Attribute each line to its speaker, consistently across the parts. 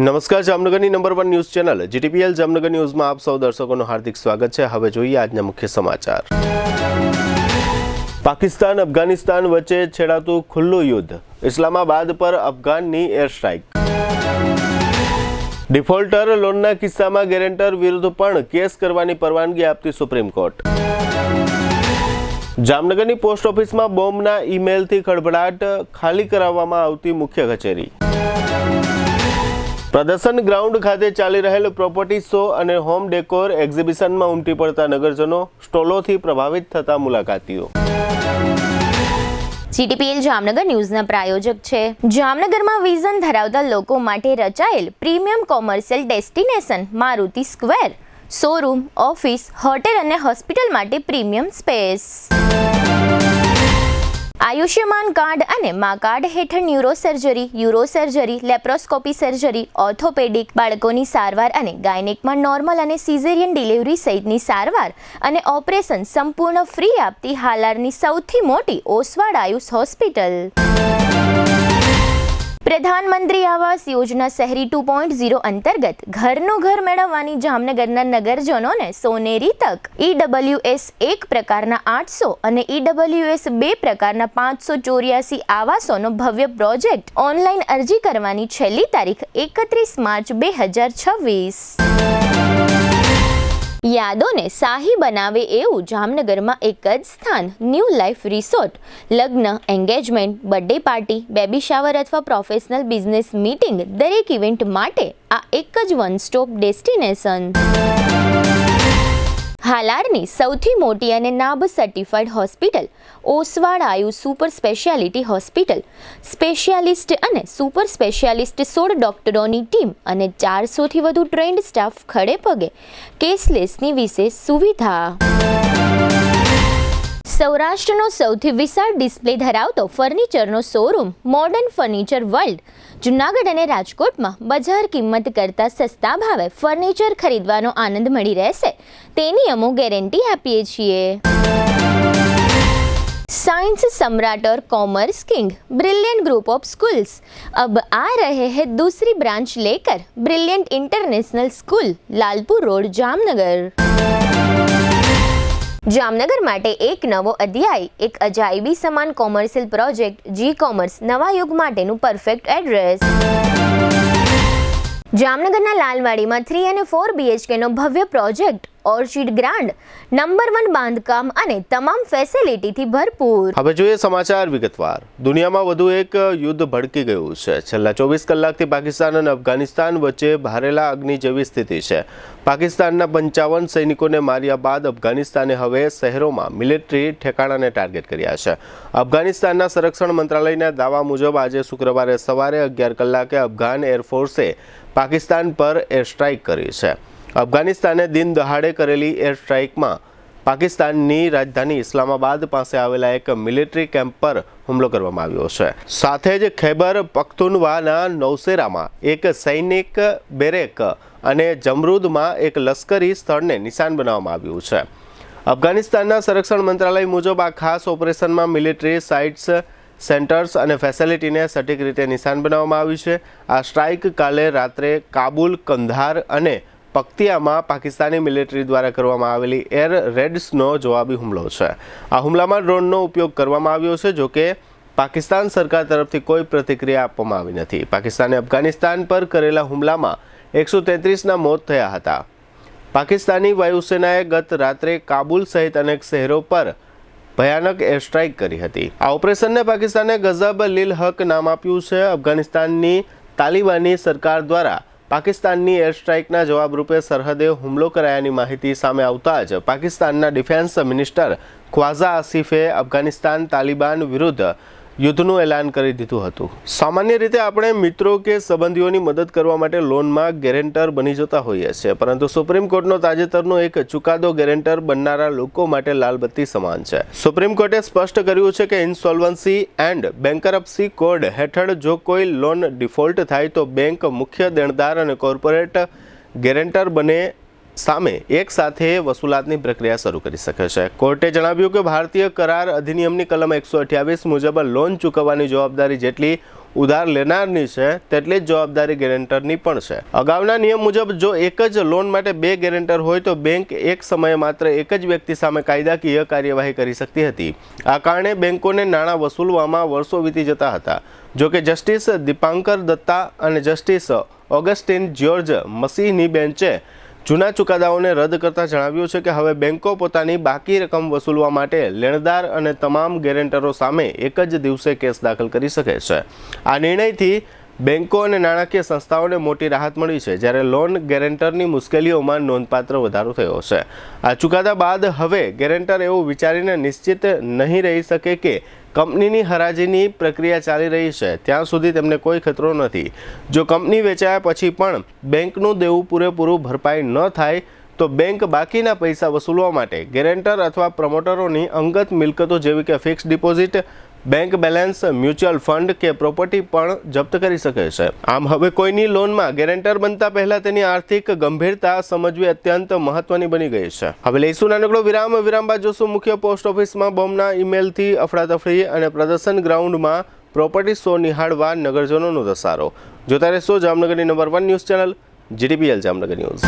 Speaker 1: નમસ્કાર, જામનગરની number 1 news channel GTPL Jamnagar ન્યૂઝમાં આપ સૌ દર્શકોનું હાર્દિક સ્વાગત છે। હવે જોઈએ આજના મુખ્ય સમાચાર। પાકિસ્તાન અફઘાનિસ્તાન વચ્ચે છેડાતું ખુલ્લું યુદ્ધ, ઇસ્લામાબાદ પર અફઘાનની એર સ્ટ્રાઇક। ડિફોલ્ટર લોનના કિસ્સામાં ગેરેન્ટર વિરુદ્ધ પણ કેસ કરવાની પરવાનગી આપતી સુપ્રીમ કોર્ટ। જામનગરની પોસ્ટ ઓફિસમાં બોમ્બના ઈમેલથી ખળભળાટ, ખાલી કરાવવામાં આવતી મુખ્ય કચેરી। પ્રદર્શન ગ્રાઉન્ડ ખાતે ચાલી રહેલ પ્રોપર્ટી શો અને હોમ ડેકોર એક્ઝિબિશનમાં ઉમટી પડતા નગરજનો, સ્ટોલોથી પ્રભાવિત થતા મુલાકાતીઓ।
Speaker 2: જીટીપીએલ જામનગર ન્યૂઝના પ્રાયોજક છે જામનગરમાં વિઝન ધરાવતા લોકો માટે રચાયેલ premium commercial destination Maruti square. Showroom, office, hotel અને હોસ્પિટલ માટે પ્રીમિયમ સ્પેસ। આયુષ્યમાન કાર્ડ અને મા કાર્ડ હેઠળ ન્યુરોસર્જરી, યુરોસર્જરી, લેપ્રોસ્કોપી સર્જરી, ઓર્થોપેડિક, બાળકોની સારવાર અને ગાયનેકમાં નોર્મલ અને સિઝેરિયન ડિલિવરી સહિતની સારવાર અને ઓપરેશન સંપૂર્ણ ફ્રી આપતી હાલારની સૌથી મોટી ઓસવાડ આયુષ હોસ્પિટલ। પ્રધાનમંત્રી આવાસ યોજના શહેરી 2.0 અંતર્ગત ઘરનું ઘર મેળવવાની જામનગરના નગરજનોને સોનેરી તક। EWS 1 પ્રકારના 800 અને EWS 2 પ્રકારના 584 આવાસોનો ભવ્ય પ્રોજેક્ટ। ઓનલાઈન અરજી કરવાની છેલ્લી તારીખ 31 માર્ચ 2026। યાદોને શાહી બનાવે એવું જામનગરમાં એક જ સ્થાન, ન્યૂ લાઈફ રિસોર્ટ। લગ્ન, engagement, birthday party, baby shower અથવા પ્રોફેશનલ બિઝનેસ મીટિંગ, દરેક ઇવેન્ટ માટે આ એક જ વન સ્ટોપ ડેસ્ટિનેશન। હાલારની સૌથી મોટી અને NABH certified hospital Oswal Ayush super speciality hospital. Specialist અને સુપર સ્પેશિયાલિસ્ટ 16 ડોક્ટરોની ટીમ અને 400થી વધુ ટ્રેન્ડ સ્ટાફ ખડે પગે, કેશલેસની વિશેષ સુવિધા। સૌરાષ્ટ્રનો સૌથી વિશાળ ડિસ્પ્લે ધરાવતો ફર્નિચરનો showroom modern furniture world. Junagadh અને રાજકોટમાં બજાર કિંમત કરતાં સસ્તા ભાવે ફર્નિચર ખરીદવાનો આનંદ મળી રહેશે, તેની અમો ગેરંટી આપીએ છીએ। साइंस सम्राट और commerce king brilliant group of schools अब आ रहे हैं दूसरी ब्रांच लेकर। Brilliant international school, Lalpur road, Jamnagar. Jamnagar માટે એક નવો અધ્યાય, એક અજાયબી સમાન કોમર્શિયલ પ્રોજેક્ટ જી કોમર્સ, નવા યુગ માટેનું પરફેક્ટ એડ્રેસ। જામનગરના લાલવાડીમાં 3 અને 4 BHK નો ભવ્ય પ્રોજેક્ટ, ઓર્ચિડ ગ્રાન્ડ, નંબર 1 બાંધકામ અને તમામ ફેસિલિટીથી ભરપૂર।
Speaker 1: હવે જોઈએ સમાચાર વિગતવાર। દુનિયામાં વધુ એક યુદ્ધ ભડકી ગયું છે। છેલ્લા 24 કલાકથી પાકિસ્તાન અને અફઘાનિસ્તાન વચ્ચે ભારેલા અગ્નિ જેવી સ્થિતિ છે। પાકિસ્તાનના 55 સૈનિકોને માર્યા બાદ અફઘાનિસ્તાને હવે શહેરોમાં મિલિટરી ઠેકાણાને ટાર્ગેટ કર્યા છે। અફઘાનિસ્તાનના સંરક્ષણ મંત્રાલયના દાવા મુજબ આજે શુક્રવારે સવારે 11 કલાકે અફઘાન એરફોર્સે પાકિસ્તાન પર એર સ્ટ્રાઇક કરી છે। અફઘાનિસ્તાને દિન દહાડે કરેલી એર સ્ટ્રાઇકમાં પાકિસ્તાનની રાજધાની ઇસ્લામાબાદ પાસે આવેલા એક મિલિટરી કેમ્પ પર હુમલો કરવામાં આવ્યો છે। સાથે જ ખૈબર પખ્તુનવાના નૌશેરામાં એક સૈનિક બેરેક અને જમરૂદમાં એક લશ્કરી સ્થળને નિશાન બનાવવામાં આવ્યું છે। અફઘાનિસ્તાનના સંરક્ષણ મંત્રાલય મુજબ આ ખાસ ઓપરેશનમાં મિલિટરી સાઇટ્સ, સેન્ટર્સ અને ફેસિલિટીને સટીક રીતે નિશાન બનાવવામાં આવ્યું છે। આ સ્ટ્રાઇક કાલે રાત્રે કાબુલ, કંધાર અને પક્તિયામાં પાકિસ્તાની મિલિટરી દ્વારા કરવામાં આવેલી એર રેડ્સનો જવાબી હુમલો છે। આ હુમલામાં ડ્રોનનો ઉપયોગ કરવામાં આવ્યો છે, જોકે પાકિસ્તાન સરકાર તરફથી કોઈ પ્રતિક્રિયા આપવામાં આવી નથી। પાકિસ્તાને અફઘાનિસ્તાન પર કરેલા હુમલામાં 133ના મોત થયા હતા। પાકિસ્તાની વાયુસેનાએ ગત રાત્રે કાબુલ સહિત અનેક શહેરો પર ભયાનક એર સ્ટ્રાઇક કરી હતી। આ ઓપરેશનને પાકિસ્તાને ગઝબ લીલ હક નામ આપ્યું છે। અફઘાનિસ્તાનની તાલિબાની સરકાર દ્વારા પાકિસ્તાનની એર સ્ટ્રાઇકના જવાબરૂપે સરહદે હુમલો કરાયાની માહિતી સામે આવતા જ પાકિસ્તાનના ડિફેન્સ મિનિસ્ટર ખ્વાઝા આસિફે અફઘાનિસ્તાન તાલિબાન વિરુદ્ધ યુદ્ધનું એલાન કરી દીધું હતું। સામાન્ય રીતે આપણે મિત્રો કે સંબંધીઓની મદદ કરવા માટે લોનમાં ગેરેન્ટર બની જતા હોઈએ છીએ, પરંતુ સુપ્રીમ કોર્ટનો તાજેતરનો એક ચુકાદો ગેરેન્ટર બનનારા લોકો માટે લાલબત્તી સમાન છે। સુપ્રીમ કોર્ટે સ્પષ્ટ કર્યું છે કે ઇન્સોલ્વન્સી એન્ડ બેન્કરપ્સી કોડ હેઠળ જો કોઈ લોન ડિફોલ્ટ થાય તો બેંક મુખ્ય દેણદાર અને કોર્પોરેટ ગેરેન્ટર બને સામે એક સાથે વસૂલાતની પ્રક્રિયા શરૂ કરી શકે છે। કોર્ટે જણાવ્યું કે ભારતીય કરાર અધિનિયમની કલમ 128 મુજબ લોન ચૂકવવાની જવાબદારી જેટલી ઉધાર લેનારની છે તેટલી જ જવાબદારી ગેરેન્ટરની પણ છે. અગાઉના નિયમ મુજબ જો એક જ લોન માટે 2 ગેરેન્ટર હોય તો બેંક એક સમયે માત્ર એક જ વ્યક્તિ સામે કાયદાકીય કાર્યવાહી કરી શકતી હતી. આ કારણે બેંકોને નાણાં વસૂલવામાં વર્ષો વીતી જતા હતા. જો કે જસ્ટિસ દીપાંકર દત્તા અને જસ્ટિસ ઓગસ્ટિન જ્યોર્જ મસીહની બેન્ચે જૂના ચુકાદાઓને રદ કરતા જણાવ્યું છે કે હવે બેંકો પોતાની બાકી રકમ વસૂલવા માટે લેણદાર અને તમામ ગેરેન્ટરો સામે એક જ દિવસે કેસ દાખલ કરી શકે છે. આ નિર્ણયથી બેંકો અને નાણાકીય સંસ્થાઓને મોટી રાહત મળી છે, જ્યારે લોન ગેરેન્ટરની મુશ્કેલીઓમાં નોંધપાત્ર વધારો થયો છે. આ ચુકાદા બાદ હવે ગેરેન્ટર એવું વિચારીને નિશ્ચિત નહીં રહી શકે કે કંપનીની હરાજીની પ્રક્રિયા ચાલી રહી છે ત્યાં સુધી તેમને કોઈ ખતરો નથી. જો કંપની વેચાયા પછી પણ બેંકનું દેવું પૂરેપૂરું ભરપાઈ ન થાય તો બેંક બાકીના પૈસા વસૂલવા માટે ગેરેન્ટર અથવા પ્રમોટરોની અંગત મિલકતો જેવી કે fix deposit, bank balance, mutual fund કે પ્રોપર્ટી પણ જપ્ત કરી શકે છે. આમ હવે કોઈની લોનમાં ગેરેન્ટર બનતા પહેલા તેની આર્થિક ગંભીરતા સમજવી અત્યંત મહત્વની બની ગઈ છે. હવે લઈશું નાનકડો વિરામ બાદ જોશું મુખ્ય પોસ્ટ ઓફિસમાં બોમ્બના ઈમેલથી અફડાતફડી અને પ્રદર્શન ગ્રાઉન્ડમાં પ્રોપર્ટી શો નિહાળવા નગરજનોનો ધસારો. જોતા રહેશો જામનગરની number 1 news channel GTPL Jamnagar news.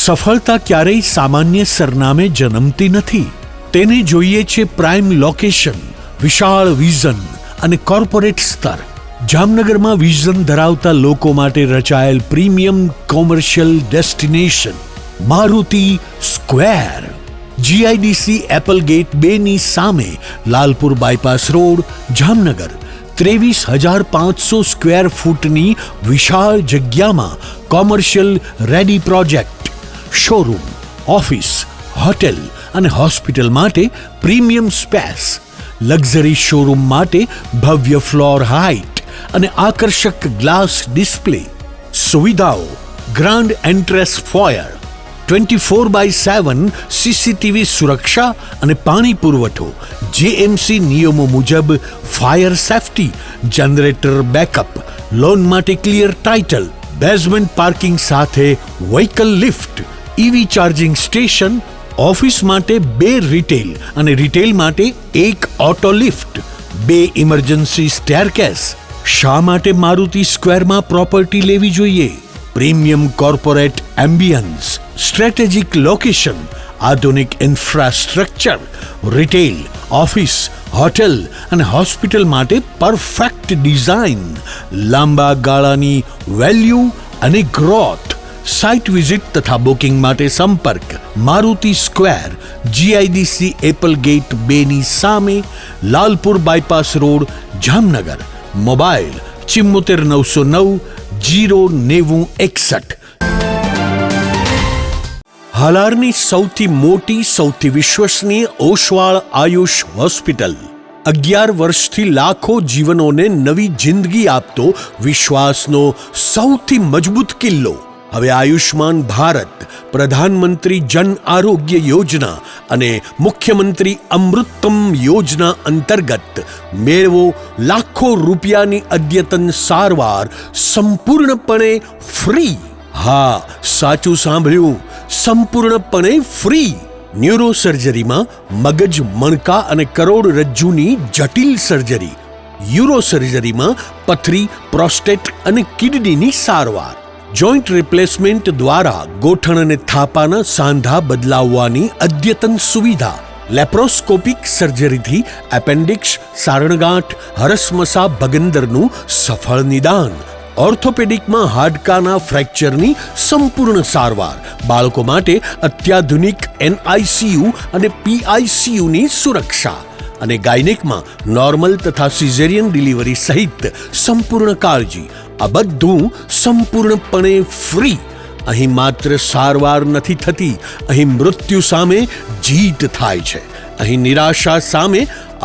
Speaker 3: સફળતા ક્યારેય સામાન્ય સરનામે જન્મતી નથી. તેને જોઈએ છે પ્રાઇમ લોકેશન, વિશાળ વિઝન અને કોર્પોરેટ સ્તર. જામનગરમાં વિઝન ધરાવતા લોકો માટે રચાયેલ premium commercial destination Maruti square. GIDC એપલગેટ 2 ની સામે Lalpur bypass road, Jamnagar. 23,500 square ફૂટની વિશાળ જગ્યામાં commercial ready project, showroom, office, hotel અને હોસ્પિટલ માટે પ્રીમિયમ સ્પેસ, લક્ઝરી શોરૂમ માટે ભવ્ય ફ્લોર હાઇટ અને આકર્ષક ગ્લાસ ડિસ્પ્લે, સુવિધાઓ, ગ્રાન્ડ એન્ટ્રેસ ફોયર, 24/7 CCTV સુરક્ષા અને પાણી પુરવઠો, JMC નિયમો મુજબ fire safety, generator backup, loan માટે ક્લિયર ટાઇટલ, બેઝમેન્ટ પાર્કિંગ સાથે vehicle lift, EV charging station, office માટે 2 રિટેલ અને રિટેલ માટે 1 ઓટો લિફ્ટ, 2 ઇમરજન્સી સ્ટેરકેસ. શા માટે મારુતિ સ્ક્વેરમાં પ્રોપર્ટી લેવી જોઈએ? Premium corporate ambience, strategic location, આધુનિક ઇન્ફ્રાસ્ટ્રક્ચર, રિટેલ, ઓફિસ, હોટેલ અને હોસ્પિટલ માટે પરફેક્ટ ડિઝાઇન, લાંબા ગાળાની વેલ્યુ અને ગ્રોથ. સાઇટ વિઝિટ તથા બુકિંગ માટે સંપર્ક મારુતિ સ્ક્વેર, GIDC એપલગેટ 2 ની સામે, Lalpur bypass road, Jamnagar. Mobile 74 909 09061. હાલારની સૌથી મોટી, સૌથી વિશ્વસનીય ઓશવાળ આયુષ હોસ્પિટલ. 11 વર્ષથી લાખો જીવનોને નવી જિંદગી આપતો વિશ્વાસનો સૌથી મજબૂત કિલ્લો. હવે આયુષ્માન ભારત, પ્રધાનમંત્રી જન આરોગ્ય યોજના અને મુખ્યમંત્રી અમૃતમ યોજના અંતર્ગત મેળવો લાખો રૂપિયાની અદ્યતન સારવાર સંપૂર્ણપણે ફ્રી. હા, સાચું સાંભળ્યું, સંપૂર્ણપણે ફ્રી. ન્યુરો સર્જરીમાં મગજ, મણકા અને કરોડરજ્જુની જટિલ સર્જરી, યુરો સર્જરીમાં પથરી, પ્રોસ્ટેટ અને કિડનીની સારવાર, જોઈન્ટ રિપ્લેસમેન્ટ દ્વારા ગોઠણ અને થાપાના સાંધા બદલાવવાની અદ્યતન સુવિધા, લેપ્રોસ્કોપિક સર્જરીથી એપેન્ડિક્સ, સારણગાંઠ, હરસમસા ભગંદરનું સફળ નિદાન, ઓર્થોપેડિકમાં હાડકાના ફ્રેક્ચરની સંપૂર્ણ સારવાર, બાળકો માટે અત્યાધુનિક NICU અને PICUની સુરક્ષા અને ગાયનેકમાં નોર્મલ તથા સિઝેરિયન ડિલિવરી સહિત સંપૂર્ણ કાળજી, આ બધું સંપૂર્ણપણે ફ્રી. અહીં માત્ર સારવાર નથી થતી, અહીં મૃત્યુ સામે જીત થાય છે. અહીં નિરાશા સામે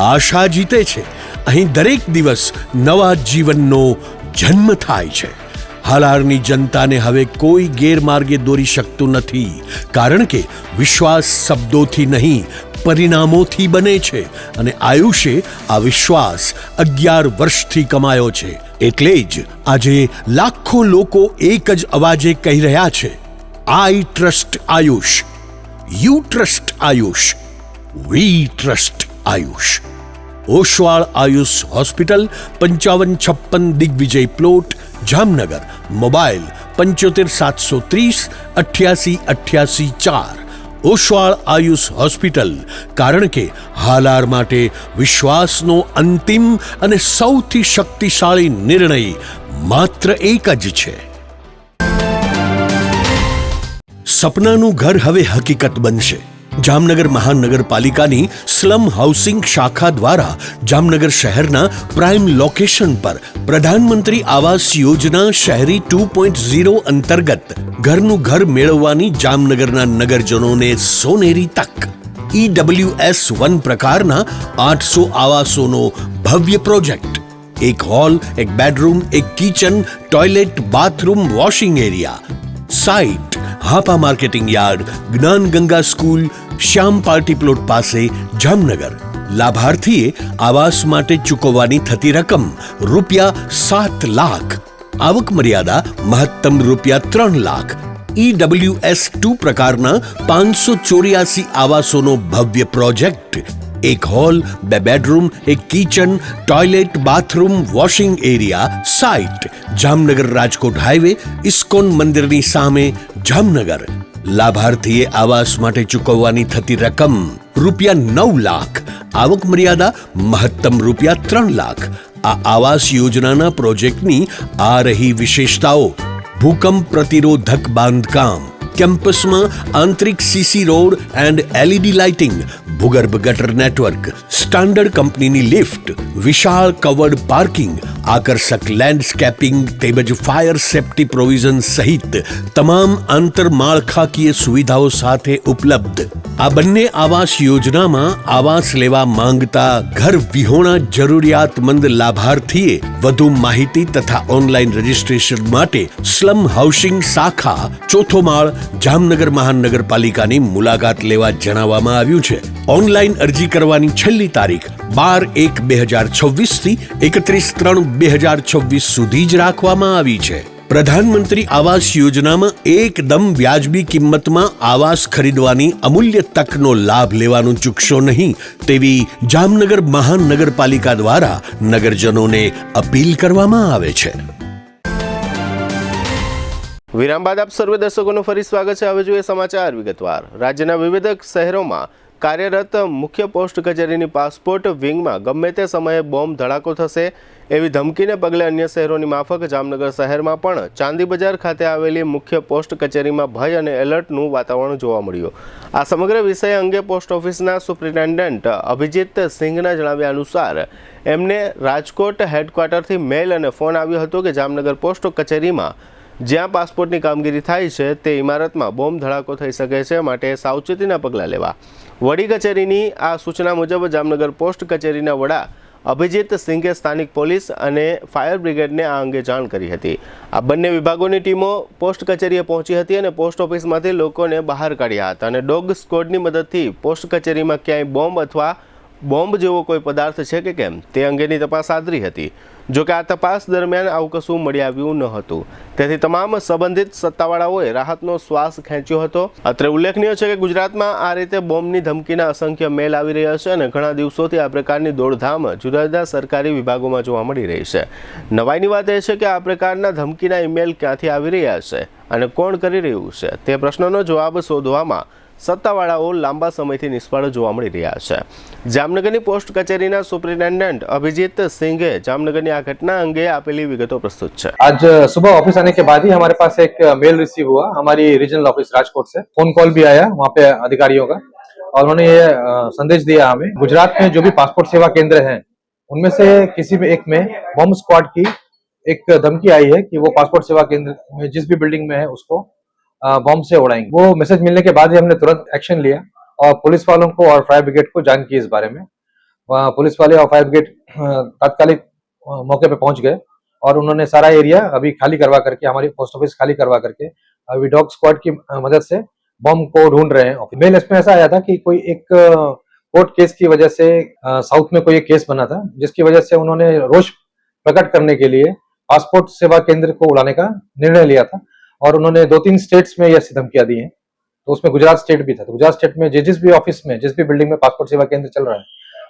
Speaker 3: આશા જીતે છે. અહીં દરેક દિવસ નવા જીવનનો જન્મ થાય છે. હાલારની જનતાને હવે કોઈ ગેરમાર્ગે દોરી શકતું નથી, કારણ કે વિશ્વાસ શબ્દોથી નહીં પરિણામોથી બને છે. અને આયુષે આ વિશ્વાસ 11 વર્ષથી કમાયો છે. એટલે જ આજે લાખો લોકો એક જ અવાજે કહી રહ્યા છે, I trust Ayush, you trust Ayush, we trust Ayush. Oshwal Ayush hospital, 5556 Digvijay plot, Jamnagar. Mobile 75 730 88 88 4. Oshwal Ayush hospital, કારણ કે હાલાર માટે વિશ્વાસનો અંતિમ અને સૌથી શક્તિશાળી નિર્ણય માત્ર એક જ છે. સપનાનું ઘર હવે હકીકત બનશે. જામનગર મહાનગરપાલિકાની સ્લમ હાઉસિંગ શાખા દ્વારા જામનગર શહેરના પ્રાઇમ લોકેશન પર પ્રધાનમંત્રી આવાસ યોજના શહેરી 2.0 અંતર્ગત ઘરનું ઘર મેળવવાની જામનગરના નગરજનોને સોનેરી તક. EWS 1 પ્રકારના 800 આવાસોનો ભવ્ય પ્રોજેક્ટ. એક હોલ, એક બેડરૂમ, એક kitchen, toilet, bathroom, washing area. Site Hapa marketing yard, જ્ઞાન ગંગા સ્કૂલ, શ્યામ પાર્ટી પ્લોટ પાસે, જામનગર. લાભાર્થીએ આવાસ માટે ચૂકવવાની થતી રકમ ₹7 લાખ. આવક મર્યાદા મહત્તમ ₹3 લાખ. EWS 2 પ્રકારના 584 આવાસોનો ભવ્ય પ્રોજેક્ટ. એક હોલ, 2 બેડરૂમ, એક kitchen, toilet, bathroom, washing area. Site Jamnagar Rajkot highway, ISKCON મંદિરની સામે, જામનગર. લાભાર્થીએ આવાસ માટે ચૂકવવાની થતી રકમ ₹9 લાખ. આવક મર્યાદા મહત્તમ ₹3 લાખ. આ આવાસ યોજનાના પ્રોજેક્ટની આ રહી વિશેષતાઓ. ભૂકંપ પ્રતિરોધક બાંધકામ, કેમ્પસમાં આંતરિક CC road and LED lighting, ભૂગર્ભ ગટર નેટવર્ક, સ્ટાન્ડર્ડ કંપનીની લિફ્ટ, વિશાળ કવર્ડ પાર્કિંગ, આકર્ષક લેન્ડસ્કેપિંગ તેમજ ફાયર સેફ્ટી પ્રોવિઝન સહિત તમામ આંતરમાળખાકીય સુવિધાઓ સાથે ઉપલબ્ધ. આ બંને આવાસ યોજનામાં આવાસ લેવા માંગતા ઘર વિહોણા જરૂરિયાતમંદ લાભાર્થીએ વધુ માહિતી તથા ઓનલાઈન રજીસ્ટ્રેશન માટે સ્લમ હાઉસિંગ શાખા, ચોથો માળ, જામનગર મહાનગરપાલિકાની મુલાકાત લેવા જણાવવામાં આવ્યું છે. ઓનલાઈન અરજી કરવાની છેલ્લી તારીખ 12/1/2026 થી 31/3/2026 સુધી જ રાખવામાં આવી છે. પ્રધાનમંત્રી આવાસ યોજનામાં એકદમ વ્યાજબી કિંમતમાં આવાસ ખરીદવાની અમૂલ્ય તકનો લાભ લેવાનું ચૂકશો નહીં, તેવી જામનગર મહાનગરપાલિકા દ્વારા નગરજનોને અપીલ કરવામાં આવે છે.
Speaker 1: વિરામ બાદ આપ સર્વે દર્શકોનું ફરી સ્વાગત છે. હવે જોઈએ સમાચાર વિગતવાર. રાજ્યના વિવિધ શહેરોમાં કાર્યરત મુખ્ય પોસ્ટ કચેરીની પાસપોર્ટ વિંગમાં ગમે તે સમયે બોમ્બ ધડાકો થશે એવી ધમકીને પગલે અન્ય શહેરોની માફક જામનગર શહેરમાં પણ ચાંદી બજાર ખાતે આવેલી મુખ્ય પોસ્ટ કચેરીમાં ભય અને એલર્ટનું વાતાવરણ જોવા મળ્યું. આ સમગ્ર વિષય અંગે પોસ્ટ ઓફિસના સુપ્રિન્ટેન્ડન્ટ અભિજીત સિંઘના જણાવ્યા અનુસાર એમને રાજકોટ હેડક્વાર્ટરથી મેલ અને ફોન આવ્યો હતો કે જામનગર પોસ્ટ કચેરીમાં જ્યાં પાસપોર્ટની કામગીરી થાય છે તે ઇમારતમાં બોમ્બ ધડાકો થઈ શકે છે, માટે સાવચેતીના પગલાં લેવા. વડી કચેરીની આ સૂચના મુજબ જામનગર પોસ્ટ કચેરીના વડા અભિજીત સિંઘે સ્થાનિક પોલીસ અને ફાયર બ્રિગેડને આ અંગે જાણ કરી હતી. આ બંને વિભાગોની ટીમો પોસ્ટ કચેરીએ પહોંચી હતી અને પોસ્ટ ઓફિસમાંથી લોકોને બહાર કાઢ્યા હતા અને ડોગ સ્ક્વોડની મદદથી પોસ્ટ કચેરીમાં ક્યાંય બોમ્બ અથવા બોમ્બ જેવો કોઈ પદાર્થ છે કે કેમ તે અંગેની તપાસ આદરી હતી. જોકે આ તપાસ દરમિયાન આવું કશું મળી આવ્યું ન હતું, તેથી તમામ સંબંધિત સત્તાવાળાઓએ રાહતનો શ્વાસ ખેંચ્યો હતો. અત્રે ઉલ્લેખનીય છે કે ગુજરાતમાં આ રીતે બોમ્બની ધમકીના અસંખ્ય મેલ આવી રહ્યા છે અને ઘણા દિવસોથી આ પ્રકારની દોડધામ જુદા જુદા સરકારી વિભાગોમાં જોવા મળી રહી છે. નવાઈની વાત એ છે કે આ પ્રકારના ધમકીના ઈમેલ ક્યાંથી આવી રહ્યા છે અને કોણ કરી રહ્યું છે તે પ્રશ્નનો જવાબ શોધવામાં સત્તાવાળાઓ લાંબા સમયથી નિષ્ફળ જોવા મળી રહ્યા છે. જામનગરની પોસ્ટ કચેરીના સુપ્રિન્ટેન્ડન્ટ અभिजीत सिंघे जामनगरनी आ घटना अंगे आपेली विगतो प्रस्तुत है.
Speaker 4: आज सुबह ऑफिस आने के बाद ही हमारे पास एक मेल रिसीव हुआ हमारी रीजनल ऑफिस राजकोट से. फोन कॉल भी आया वहाँ पे अधिकारियों का और उन्होंने ये संदेश दिया हमें, गुजरात में जो भी पासपोर्ट सेवा केंद्र हैं उनमें से किसी भी एक में बॉम्ब स्क्वाड की एक धमकी आई है कि वो पासपोर्ट सेवा केंद्र में जिस भी बिल्डिंग में है उसको बॉम्ब से उड़ाएंगे। वो मैसेज मिलने के बाद ही हमने तुरंत एक्शन लिया और पुलिस वालों को और फायर ब्रिगेड को जान की इस बारे में। पुलिस वाले और फायर ब्रिगेड तात्कालिक मौके पे पहुंच गए और उन्होंने सारा एरिया अभी खाली करवा करके, हमारी पोस्ट ऑफिस खाली करवा करके अभी डॉग स्क्वाड की मदद से बॉम्ब को ढूंढ रहे हैं। मेल इसमें ऐसा आया था कि कोई एक कोर्ट केस की वजह से साउथ में कोई एक केस बना था, जिसकी वजह से उन्होंने रोष प्रकट करने के लिए पासपोर्ट सेवा केंद्र को उड़ाने का निर्णय लिया था और उन्होंने 2-3 स्टेट्स में ये धमकियां दी हैं। तो उसमें गुजरात स्टेट भी था। तो गुजरात स्टेट में जिस भी ऑफिस में, जिस भी बिल्डिंग में पासपोर्ट सेवा केंद्र चल रहा है,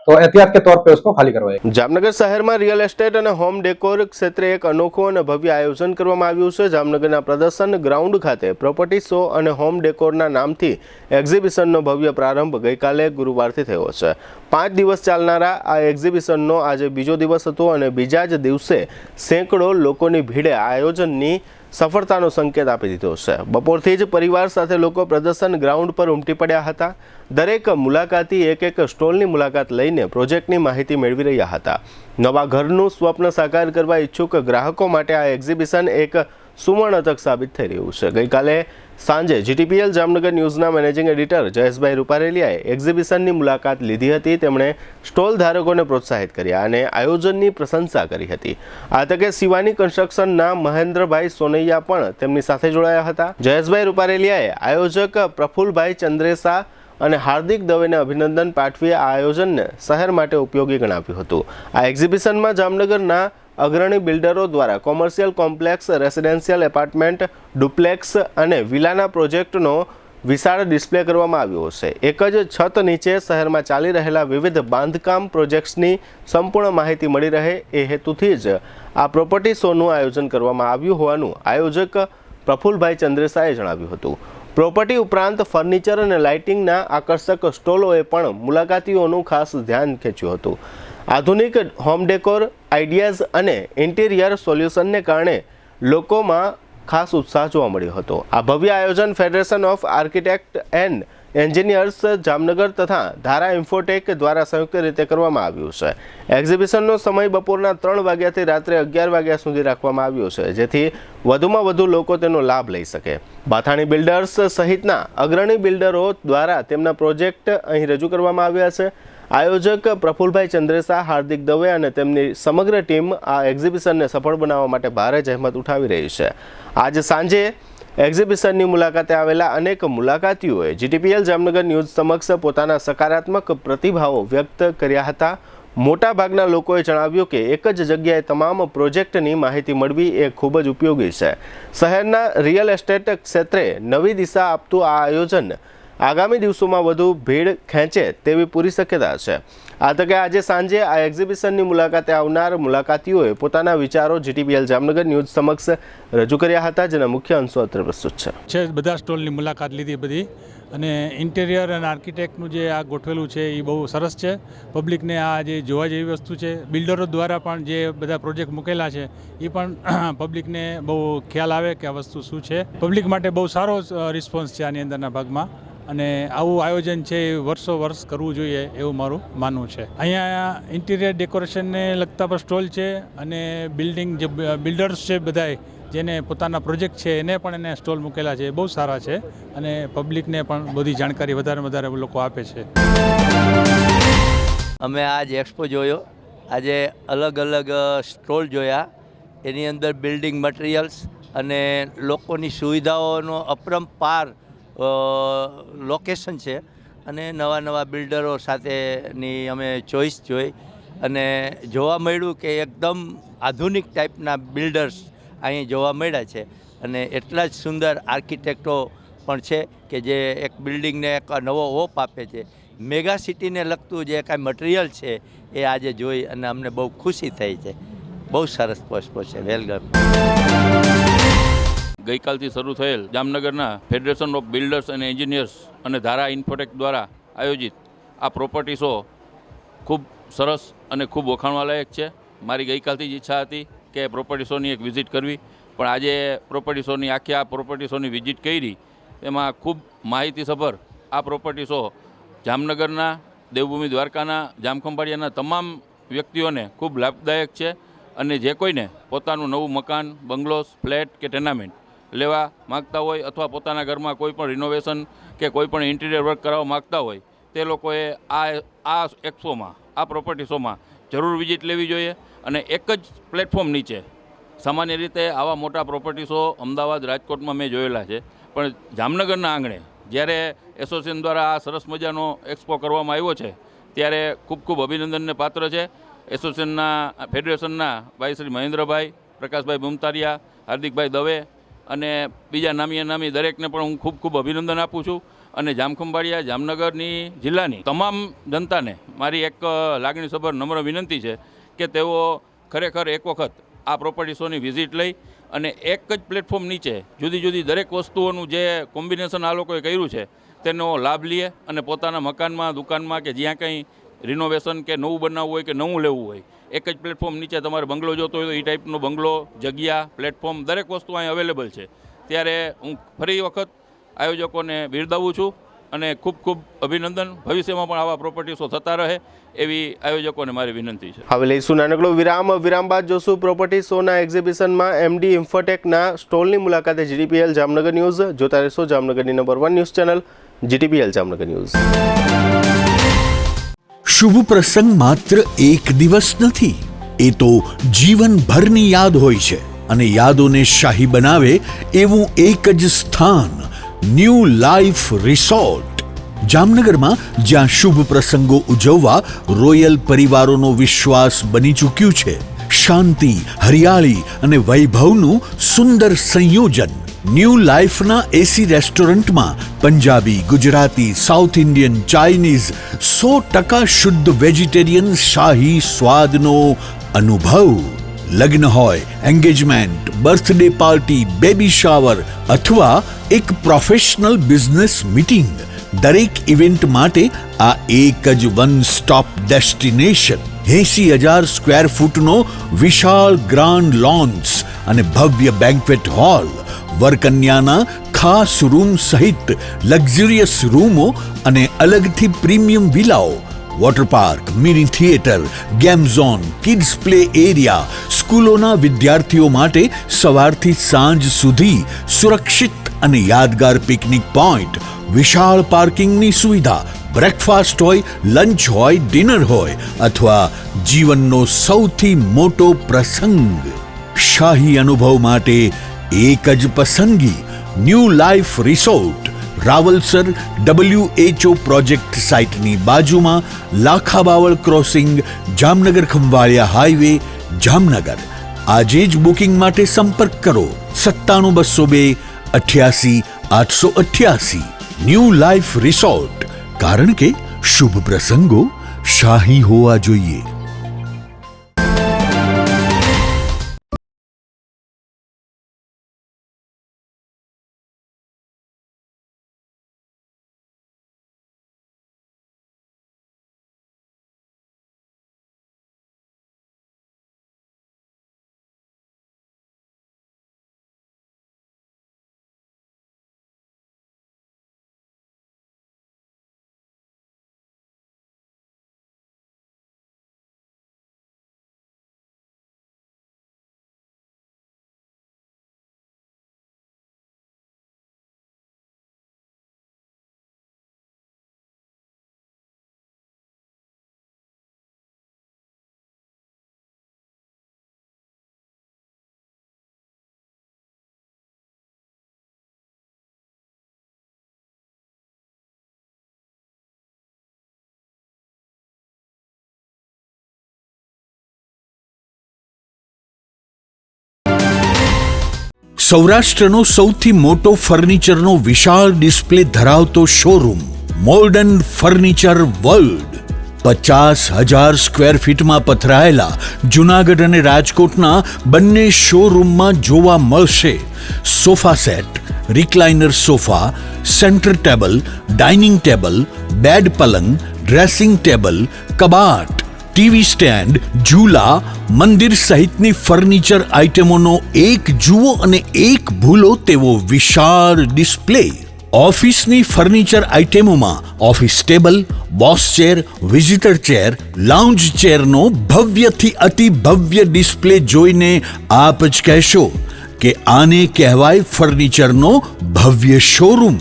Speaker 4: तो एहतियात के तौर पे उसको खाली करवाएगा।
Speaker 1: જામનગર શહેરમાં રિયલ એસ્ટેટ અને હોમ ડેકોર ક્ષેત્રે એક અનોખું અને ભવ્ય આયોજન કરવામાં આવ્યું છે। જામનગરના પ્રદર્શન ગ્રાઉન્ડ ખાતે પ્રોપર્ટી શો અને હોમ ડેકોરના નામથી એક્ઝિબિશનનો ભવ્ય પ્રારંભ ગઈકાલે ગુરુવારથી થયો છે। 5 દિવસ ચાલનારા આ એક્ઝિબિશનનો આજે બીજો દિવસ હતો અને બીજા જ દિવસે સેંકડો લોકોની ભીડે આ આયોજનની સફળતાનો સંકેત આપી દીધો છે। બપોરથી જ પરિવાર સાથે લોકો પ્રદર્શન ગ્રાઉન્ડ પર ઉમટી પડ્યા હતા। દરેક મુલાકાતી એક એક સ્ટોલની મુલાકાત લઈને પ્રોજેક્ટની માહિતી મેળવી રહ્યા હતા। નવા ઘરનું સ્વપ્ન સાકાર કરવા ઈચ્છુક ગ્રાહકો માટે આ એક્ઝિબિશન એક સુવર્ણ તક સાબિત થઈ રહ્યું છે। ગઈકાલે સાંજે જીટીપીએલ જામનગર ન્યૂઝના મેનેજિંગ એડિટર જયેશભાઈ રૂપારેલિયાએ એક્ઝિબિશનની મુલાકાત લીધી હતી। તેમણે સ્ટોલ ધારકોને પ્રોત્સાહિત કર્યા અને આયોજનની પ્રશંસા કરી હતી। આ તકે શિવાની કન્સ્ટ્રક્શનના મહેન્દ્રભાઈ સોનૈયા પણ તેમની સાથે જોડાયા હતા। જયેશભાઈ રૂપારેલિયાએ આયોજક પ્રફુલભાઈ ચંદ્રેસા અને હાર્દિક દવેને અભિનંદન પાઠવી આ આયોજનને શહેર માટે ઉપયોગી ગણાવ્યું હતું। આ એક્ઝિબિશનમાં જામનગરના અગ્રણી બિલ્ડરો દ્વારા commercial complex, residential apartment, duplex અને વિલાના પ્રોજેક્ટનો વિશાળ ડિસ્પ્લે કરવામાં આવ્યો છે। એક જ છત નીચે શહેરમાં ચાલી રહેલા વિવિધ બાંધકામ પ્રોજેક્ટ્સની સંપૂર્ણ માહિતી મળી રહે એ હેતુથી જ આ પ્રોપર્ટી શોનું આયોજન કરવામાં આવ્યું હોવાનું આયોજક પ્રફુલભાઈ ચંદ્રેસાએ જણાવ્યું હતું। પ્રોપર્ટી ઉપરાંત ફર્નિચર અને લાઇટિંગના આકર્ષક સ્ટોલોએ પણ મુલાકાતીઓનું ખાસ ધ્યાન ખેંચ્યું હતું। આધુનિક હોમ ડેકોર આઈડિયાઝ અને ઇન્ટિરિયર સોલ્યુશનને કારણે લોકોમાં ખાસ ઉત્સાહ જોવા મળ્યો હતો। આ ભવ્ય આયોજન federation of architect and engineers Jamnagar તથા ધારા ઇન્ફોટેક દ્વારા સંયુક્ત રીતે કરવામાં આવ્યું છે। એક્ઝિબિશનનો સમય બપોરના 3 વાગ્યાથી રાત્રે 11 વાગ્યા સુધી રાખવામાં આવ્યો છે, જેથી વધુમાં વધુ લોકો તેનો લાભ લઈ શકે। બાથાણી બિલ્ડર્સ સહિતના અગ્રણી બિલ્ડરો દ્વારા તેમના પ્રોજેક્ટ અહીં રજૂ કરવામાં આવ્યા છે। આયોજક પ્રફુલભાઈ ચંદ્રેસા, હાર્દિક દવે અને તેમની સમગ્ર ટીમ આ એક્ઝિબિશનને સફળ બનાવવા માટે ભારે જહેમત ઉઠાવી રહી છે। આજ સાંજે એક્ઝિબિશનની મુલાકાતે આવેલા અનેક મુલાકાતીઓએ જીટીપીએલ જામનગર ન્યૂઝ સમક્ષ પોતાના સકારાત્મક પ્રતિભાવો વ્યક્ત કર્યા હતા। મોટાભાગના લોકોએ જણાવ્યું કે એક જ જગ્યાએ તમામ પ્રોજેક્ટની માહિતી મળવી એ ખૂબ જ ઉપયોગી છે। શહેરના રિયલ એસ્ટેટ ક્ષેત્રે નવી દિશા આપતું આ આયોજન આગામી દિવસોમાં વધુ ભીડ ખેંચે તેવી પૂરી શક્યતા છે। આ તકે આજે સાંજે આ એક્ઝિબિશનની મુલાકાતે આવનાર મુલાકાતીઓએ પોતાના વિચારો જીટીપીએલ જામનગર ન્યૂઝ સમક્ષ રજૂ કર્યા હતા, જેના મુખ્ય અંશો અત્રે પ્રસ્તુત છે।
Speaker 5: બધા સ્ટોલની મુલાકાત લીધી બધી અને ઇન્ટિરિયર અને આર્કિટેક્ટનું જે આ ગોઠવેલું છે એ બહુ સરસ છે। પબ્લિકને આ જે જોવા જેવી વસ્તુ છે। બિલ્ડરો દ્વારા પણ જે બધા પ્રોજેક્ટ મૂકેલા છે એ પણ પબ્લિકને બહુ ખ્યાલ આવે કે આ વસ્તુ શું છે। પબ્લિક માટે બહુ સારો રિસ્પોન્સ છે આની અંદરના ભાગમાં અને આવું આયોજન છે એ વર્ષો વર્ષ કરવું જોઈએ એવું મારું માનવું છે। અહીંયા ઇન્ટિરિયર ડેકોરેશનને લગતા પણ સ્ટોલ છે અને બિલ્ડિંગ જે બિલ્ડર્સ છે બધાય જેને પોતાના પ્રોજેક્ટ છે એને પણ એને સ્ટોલ મૂકેલા છે, બહુ સારા છે અને પબ્લિકને પણ બધી જાણકારી વધારે લોકો આપે છે।
Speaker 6: અમે આજ એક્સપો જોયો, આજે અલગ અલગ સ્ટોલ જોયા। એની અંદર બિલ્ડિંગ મટીરિયલ્સ અને લોકોની સુવિધાઓનો અપરંપાર લોકેશન છે અને નવા બિલ્ડરો સાથેની અમે ચોઈસ જોઈ અને જોવા મળ્યું કે એકદમ આધુનિક ટાઈપના બિલ્ડર્સ અહીં જોવા મળ્યા છે અને એટલા જ સુંદર આર્કિટેક્ટો પણ છે કે જે એક બિલ્ડિંગને એક નવો ઓપ આપે છે। મેગા સિટીને લગતું જે કાંઈ મટીરિયલ છે એ આજે જોઈ અને અમને બહુ ખુશી થઈ છે। બહુ સરસ પોસ્પો છે, વેલકમ।
Speaker 7: ગઈકાલથી શરૂ થયેલ જામનગરના ફેડરેશન ઓફ બિલ્ડર્સ અને એન્જિનિયર્સ અને ધારા ઇન્ફોટેક દ્વારા આયોજિત આ પ્રોપર્ટી શો ખૂબ સરસ અને ખૂબ વખાણવાલાયક છે। મારી ગઈકાલથી જ ઈચ્છા હતી કે પ્રોપર્ટી શોની એક વિઝિટ કરવી, પણ આજે પ્રોપર્ટી શોની આ પ્રોપર્ટી શોની વિઝિટ કરી એમાં ખૂબ માહિતીસભર આ પ્રોપર્ટી શો જામનગરના, દેવભૂમિ દ્વારકાના, જામખંભાળિયાના તમામ વ્યક્તિઓને ખૂબ લાભદાયક છે. અને જે કોઈને પોતાનું નવું મકાન, બંગલોસ, ફ્લેટ કે ટેનામેન્ટ લેવા માગતા હોય અથવા પોતાના ઘરમાં કોઈ પણ રિનોવેશન કે કોઈ પણ ઇન્ટિરિયર વર્ક કરાવવા માગતા હોય તે લોકોએ આ એક્સપોમાં, આ પ્રોપર્ટી શોમાં જરૂર વિઝિટ લેવી જોઈએ. અને એક જ પ્લેટફોર્મ નીચે સામાન્ય રીતે આવા મોટા પ્રોપર્ટી શો અમદાવાદ, રાજકોટમાં મેં જોયેલા છે, પણ જામનગરના આંગણે જ્યારે એસોસિએશન દ્વારા આ સરસ મજાનો એક્સપો કરવામાં આવ્યો છે ત્યારે ખૂબ ખૂબ અભિનંદનને પાત્ર છે. એસોસિએશનના, ફેડરેશનના ભાઈ શ્રી મહેન્દ્રભાઈ, પ્રકાશભાઈ બુમતારિયા, હાર્દિકભાઈ દવે અને બીજા નામી દરેકને પણ હું ખૂબ ખૂબ અભિનંદન આપું છું. અને જામખંભાળિયા, જામનગરની જિલ્લાની તમામ જનતાને મારી એક લાગણીસભર નમ્ર વિનંતી છે કે તેઓ ખરેખર એક વખત આ પ્રોપર્ટી શોની વિઝિટ લઈ અને એક જ પ્લેટફોર્મ નીચે જુદી જુદી દરેક વસ્તુઓનું જે કોમ્બિનેશન આ લોકોએ કર્યું છે તેનો લાભ લે અને પોતાના મકાનમાં, દુકાનમાં કે જ્યાં કંઈ રિનોવેશન કે નવું બનાવવું હોય કે નવું લેવું હોય, એક જ પ્લેટફોર્મ નીચે તમારે બંગલો જોતો હોય તો એ ટાઈપનો બંગલો, જગ્યા, પ્લેટફોર્મ દરેક વસ્તુ અહીં અવેલેબલ છે. ત્યારે હું ફરી વખત આયોજકોને બિરદાવું છું અને ખૂબ ખૂબ અભિનંદન. ભવિષ્યમાં પણ આવા પ્રોપર્ટી શો થતા રહે એવી આયોજકોને મારી વિનંતી છે.
Speaker 1: હવે લઈશું નાનકડો વિરામ બાદ જોશું પ્રોપર્ટી શોના એક્ઝિબિશનમાં MD ઇન્ફોટેકના સ્ટોલની મુલાકાતે GTPL જામનગર ન્યૂઝ. જોતા રહેશો જામનગરની number 1 news channel GTPL Jamnagar news.
Speaker 3: શુભ પ્રસંગ માત્ર એક દિવસ નથી, એ તો જીવનભરની યાદ હોય છે. અને યાદોને શાહી બનાવે એવું એક જ સ્થાન, ન્યૂ લાઈફ રિસોર્ટ જામનગરમાં, જ્યાં શુભ પ્રસંગો ઉજવવા રોયલ પરિવારોનો વિશ્વાસ બની ચૂક્યું છે. શાંતિ, હરિયાળી અને વૈભવનું સુંદર સંયોજન. ન્યૂ લાઈફના એસી રેસ્ટોરન્ટમાં Punjabi, Gujarati, south Indian, Chinese 100% શુદ્ધ વેજીટેરિયન શાહી સ્વાદનો અનુભવ. લગ્ન હોય, engagement, birthday party, baby shower અથવા એક પ્રોફેશનલ બિઝનેસ મીટિંગ, દરેક ઇવેન્ટ માટે આ એક જ વન સ્ટોપ ડેસ્ટિનેશન. 80,000 સ્ક્વેર ફૂટનો વિશાળ ગ્રાન્ડ લોન્સ અને ભવ્ય બેન્ક્વેટ હોલ, વરકન્યાના ખાસ રૂમ સહિત લક્ઝરિયસ રૂમો અને અલગથી પ્રીમિયમ વિલાઓ, water park, mini theatre, game zone, kids play area, સ્કૂલોના વિદ્યાર્થીઓ માટે સવારથી સાંજ સુધી સુરક્ષિત અને યાદગાર પિકનિક પોઈન્ટ, વિશાળ પાર્કિંગની સુવિધા, બ્રેકફાસ્ટ હોય, લંચ હોય, ડિનર હોય અથવા જીવનનો સૌથી મોટો પ્રસંગ. શાહી અનુભવ માટે એક જ પસંદગી, new life resort, Rawalsar WHO project સાઇટની બાજુમાં, લાખાબાવળ ક્રોસિંગ, જામનગર ખંભાળિયા હાઈવે, જામનગર. આજે જ બુકિંગ માટે સંપર્ક કરો 97 202 88 888. ન્યૂ લાઈફ રિસોર્ટ, કારણ કે શુભ પ્રસંગો શાહી હોવા જોઈએ. સૌરાષ્ટ્રનો સૌથી મોટો ફર્નિચરનો વિશાળ ડિસ્પ્લે ધરાવતો showroom, modern furniture world. 50,000 square ફીટમાં પથરાયેલા જૂનાગઢ અને રાજકોટના બંને શોરૂમમાં જોવા મળશે sofa set, recliner sofa, centre table, dining table, bed પલંગ, ડ્રેસિંગ ટેબલ, કબાટ, ટીવી સ્ટેન્ડ, ઝૂલા, મંદિર સહિતની ફર્નિચર આઇટમોનો એક જુઓ અને એક ભૂલો તેવો વિશાળ ડિસ્પ્લે. ઓફિસની ફર્નિચર આઇટમોમાં office table, boss chair, visitor chair, lounge ચેરનો ભવ્યથી અતિ ભવ્ય ડિસ્પ્લે જોઈને આપ જ કહેશો કે આને કહેવાય ફર્નિચરનો ભવ્ય showroom.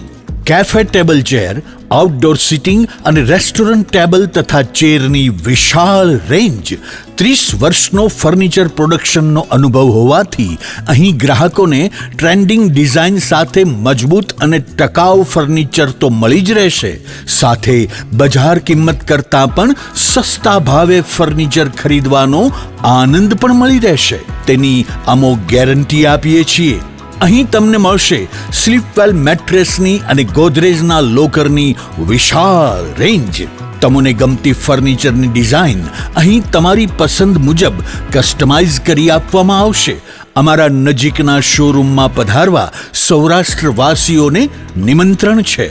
Speaker 3: Cafe table chair, outdoor sitting અને રેસ્ટોરન્ટ ટેબલ તથા ચેરની વિશાળ રેન્જ, 30 વર્ષનો ફર્નિચર પ્રોડક્શનનો અનુભવ હોવાથી અહીં ગ્રાહકોને ટ્રેન્ડિંગ ડિઝાઇન સાથે મજબૂત અને ટકાઉ ફર્નિચર તો મળી જ રહેશે, સાથે બજાર કિંમત કરતાં પણ સસ્તા ભાવે ફર્નિચર ખરીદવાનો આનંદ પણ મળી રહેશે. તેની અમો ગેરંટી આપીએ છીએ. અહીં તમને મળશે સ્લીપવેલ મેટ્રેસની અને ગોદરેજના લોકરની વિશાળ રેન્જ. તમને ગમતી ફર્નિચરની ડિઝાઇન અહીં તમારી પસંદ મુજબ કસ્ટમાઇઝ કરી આપવામાં આવશે. અમારા નજીકના શોરૂમમાં પધારવા સૌરાષ્ટ્રવાસીઓને નિમંત્રણ છે.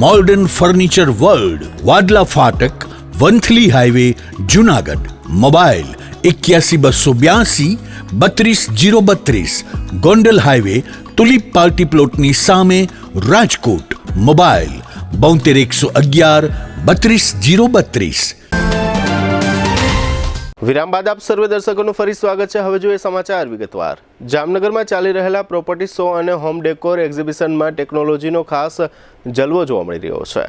Speaker 3: મોર્ડન ફર્નિચર વર્લ્ડ, વાડલા ફાટક, Vanthali highway, Junagadh. Mobile 81 282 32 032, Gondal highway, Tulip party પ્લોટની સામે, રાજકોટ. મોબાઈલ 72 111 32 032.
Speaker 1: વિરામ બાદ આપ સર્વે દર્શકોનું ફરી સ્વાગત છે. હવે જોઈએ સમાચાર વિગતવાર. જામનગરમાં ચાલી રહેલા પ્રોપર્ટી શો અને હોમ ડેકોર એક્ઝિબિશનમાં ટેકનોલોજીનો ખાસ જલવો જોવા મળી રહ્યો છે.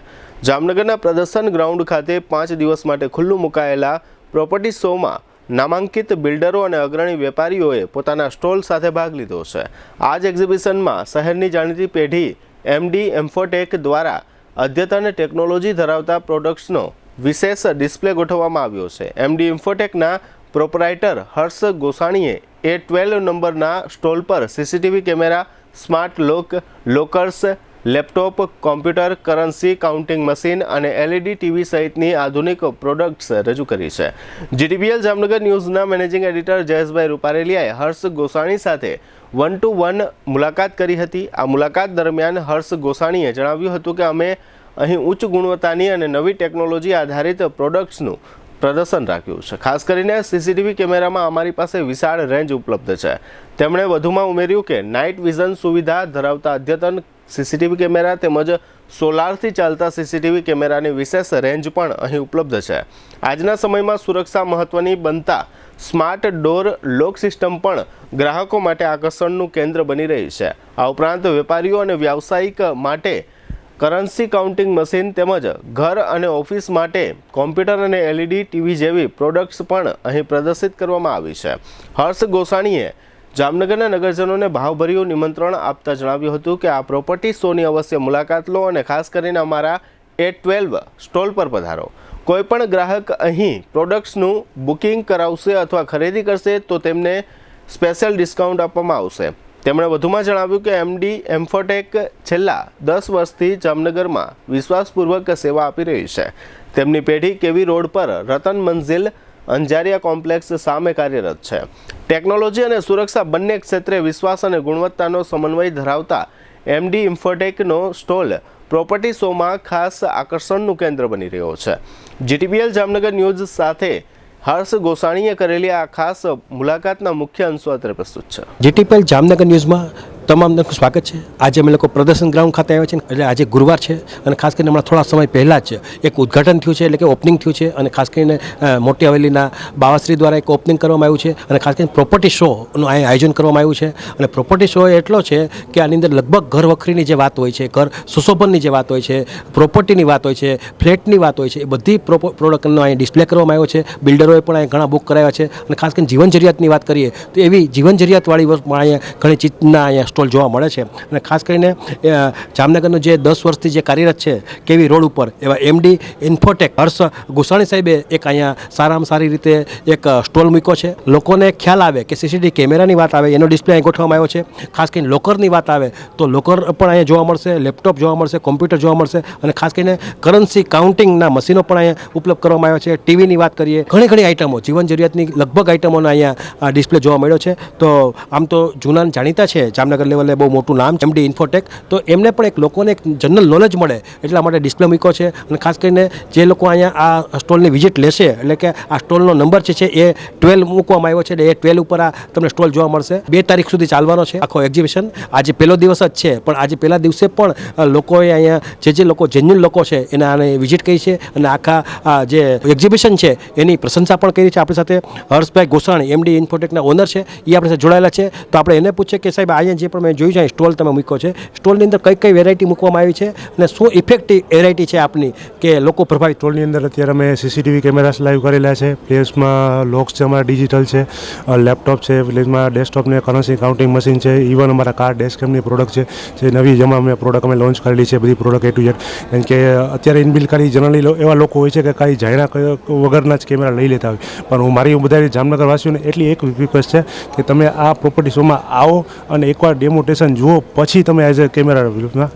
Speaker 1: જામનગરના પ્રદર્શન ગ્રાઉન્ડ ખાતે 5 દિવસ માટે ખુલ્લું મુકાયેલા પ્રોપર્ટી શોમાં નામાંકિત બિલ્ડરો અને અગ્રણી વેપારીઓએ પોતાના સ્ટોલ સાથે ભાગ લીધો છે. આ જ એક્ઝિબિશનમાં શહેરની જાણીતી પેઢી MD એમ્ફોટેક દ્વારા અદ્યતન ટેકનોલોજી ધરાવતા પ્રોડક્ટ્સનો વિશેષ ડિસ્પ્લે ગોઠવવામાં આવ્યો છે. MD એમ્ફોટેકના પ્રોપરાઇટર હર્ષ ગોસાણીએ A12 નંબરના સ્ટોલ પર CCTV camera, smart lockers, laptop, computer, currency counting machine અને LED TV સહિતની આધુનિક પ્રોડક્ટ્સ રજૂ કરી છે. GTPL જામનગર ન્યૂઝના મેનેજિંગ એડિટર જયેશભાઈ રૂપારેલિયાએ હર્ષ ગોસાણી સાથે 1-to-1 મુલાકાત કરી હતી. આ મુલાકાત દરમિયાન હર્ષ ગોસાણીએ જણાવ્યું હતું કે અમે અહીં ઉચ્ચ ગુણવત્તાની અને નવી ટેકનોલોજી આધારિત પ્રોડક્ટ્સનું પ્રદર્શન રાખ્યું છે. ખાસ કરીને CCTV કેમેરામાં અમારી પાસે વિશાળ રેન્જ ઉપલબ્ધ છે. તેમણે વધુમાં ઉમેર્યું કે નાઇટ વિઝન સુવિધા ધરાવતા અદ્યતન CCTV કેમેરા તેમજ સોલારથી ચાલતા CCTV કેમેરાની વિશેષ રેન્જ પણ અહીં ઉપલબ્ધ છે. આજના સમયમાં સુરક્ષા મહત્વની બનતા સ્માર્ટ ડોર લોક સિસ્ટમ પણ ગ્રાહકો માટે આકર્ષણનું કેન્દ્ર બની રહી છે. આ ઉપરાંત વેપારીઓ અને વ્યાવસાયિક માટે કરન્સી કાઉન્ટિંગ મશીન તેમજ ઘર અને ઓફિસ માટે કોમ્પ્યુટર અને LED TV જેવી પ્રોડક્ટ્સ પણ અહીં પ્રદર્શિત કરવામાં આવી છે. હર્ષ ગોસાણીએ જામનગરના નગરજનોને ભાવભર્યું નિમંત્રણ આપતા જણાવ્યું હતું કે આ પ્રોપર્ટી શોની અવશ્ય મુલાકાત લો અને ખાસ કરીને અમારા A12 સ્ટોલ પર પધારો. કોઈપણ ગ્રાહક અહીં પ્રોડક્ટ્સનું બુકિંગ કરાવશે અથવા ખરીદી કરશે તો તેમને સ્પેશિયલ ડિસ્કાઉન્ટ આપવામાં આવશે. તેમણે વધુમાં જણાવ્યું કે MD એમ્ફોટેક છેલ્લા 10 વર્ષથી જામનગરમાં વિશ્વાસપૂર્વક સેવા આપી રહી છે. તેમની પેઢી કેવી રોડ પર રતન મંઝિલ અંજારિયા કોમ્પ્લેક્સ સામે કાર્યરત છે. ટેકનોલોજી અને સુરક્ષા બંને ક્ષેત્રે વિશ્વાસ અને ગુણવત્તાનો સમન્વય ધરાવતા MD એમ્ફોટેકનો સ્ટોલ પ્રોપર્ટી શોમાં ખાસ આકર્ષણનું કેન્દ્ર બની રહ્યો છે. GTPL જામનગર ન્યૂઝ સાથે હર્ષ ગોસાણીએ કરેલી આ ખાસ મુલાકાતના મુખ્ય અંશો અત્રે પ્રસ્તુત છે.
Speaker 8: GTPL જામનગર ન્યૂઝમાં તમામનું સ્વાગત છે. આજે અમે લોકો પ્રદર્શન ગ્રાઉન્ડ ખાતે આવ્યા છે. એટલે આજે ગુરુવાર છે અને ખાસ કરીને હમણાં થોડા સમય પહેલાં જ એક ઉદ્ઘાટન થયું છે, એટલે કે ઓપનિંગ થયું છે. અને ખાસ કરીને મોટી હવેલીના બાવાશ્રી દ્વારા એક ઓપનિંગ કરવામાં આવ્યું છે અને ખાસ કરીને પ્રોપર્ટી શોનું આયોજન કરવામાં આવ્યું છે. અને પ્રોપર્ટી શો એટલો છે કે આની અંદર લગભગ ઘર વખરીની જે વાત હોય છે, ઘર સુશોભનની જે વાત હોય છે, પ્રોપર્ટીની વાત હોય છે, ફ્લેટની વાત હોય છે, એ બધી પ્રોડક્ટનો અહીં ડિસ્પ્લે કરવામાં આવ્યો છે. બિલ્ડરોએ પણ અહીં ઘણા બુક કરાવ્યા છે. અને ખાસ કરીને જીવન જરૂરિયાતની વાત કરીએ તો એવી જીવન જરૂરિયાતવાળી અહીંયા ઘણી ચીજના અહીંયા સ્ટોલ જોવા મળે છે. અને ખાસ કરીને જામનગરનું જે 10 વર્ષથી જે કાર્યરત છે કેવી રોડ ઉપર એવા MD એન્ફોટેક હર્ષ ગોસાણી સાહેબે એક અહીંયા સારામાં સારી રીતે એક સ્ટોલ મૂક્યો છે. લોકોને ખ્યાલ આવે કે CCTV કેમેરાની વાત આવે એનો ડિસ્પ્લે અહીં ગોઠવવામાં આવ્યો છે. ખાસ કરીને લોકરની વાત આવે તો લોકર પણ અહીંયા જોવા મળશે, લેપટોપ જોવા મળશે, કોમ્પ્યુટર જોવા મળશે. અને ખાસ કરીને કરન્સી કાઉન્ટિંગના મશીનો પણ અહીંયા ઉપલબ્ધ કરવામાં આવ્યા છે. ટીવીની વાત કરીએ, ઘણી આઈટમો, જીવન જરૂરિયાતની લગભગ આઈટમોનો અહીંયા ડિસ્પ્લે જોવા મળ્યો છે. તો આમ તો જૂના જાણીતા છે જામનગર લેવલે બહુ મોટું નામ છે, MD ઇન્ફોટેક. તો એમને પણ એક લોકોને એક જનરલ નોલેજ મળે એટલા માટે ડિસ્પ્લે મૂક્યો છે. અને ખાસ કરીને જે લોકો અહીંયા આ સ્ટોલની વિઝિટ લેશે, એટલે કે આ સ્ટોલનો નંબર છે એ 12 મૂકવામાં આવ્યો છે, એટલે એ 12 ઉપર આ તમને સ્ટોલ જોવા મળશે. 2 તારીખ સુધી ચાલવાનો છે આખો એક્ઝિબિશન. આજે પહેલો દિવસ જ છે, પણ આજે પહેલા દિવસે પણ લોકોએ અહીંયા જે લોકો જેન્યુઅન લોકો છે એને આને વિઝિટ કરી છે અને આખા જે એક્ઝિબિશન છે એની પ્રશંસા પણ કરી છે. આપણી સાથે હર્ષભાઈ ગોસાણી, MD ઇન્ફોટેકના ઓનર છે, એ આપણી સાથે જોડાયેલા છે. તો આપણે એને પૂછીએ કે સાહેબ અહીંયા જે પણ મેં જોયું છે સ્ટોલ તમે મૂક્યો છે, સ્ટોલની અંદર કઈ કઈ વેરાયટી મૂકવામાં આવી છે અને શું ઇફેક્ટિવ વેરાયટી છે આપની કે લોકો પ્રભાવિત.
Speaker 9: સ્ટોલની અંદર અત્યારે અમે CCTV કેમેરાસ લાઈવ કરેલા છે, પ્લેસમાં લોક્સ છે અમારા ડિજિટલ છે, લેપટોપ છે, પ્લેસમાં ડેસ્કટોપ ને કરન્સી કાઉન્ટિંગ મશીન છે, ઇવન અમારા કાર ડેસ્કની પ્રોડક્ટ છે જે નવી જમા અમે પ્રોડક્ટ અમે લોન્ચ કરેલી છે, બધી પ્રોડક્ટ A to Z. કારણ કે અત્યારે ઇનબિલ્ડ કરી જનરલી એવા લોકો હોય છે કે કાંઈ જાણ્યા વગરના જ કેમેરા લઈ લેતા હોય, પણ હું મારી બધા જામનગર વાસીઓને એટલી એક રિક્વેસ્ટ છે કે તમે આ પ્રોપર્ટી શોમાં આવો અને એકવાર ડેમોટેશન જુઓ, પછી તમે એઝ અ કેમેરા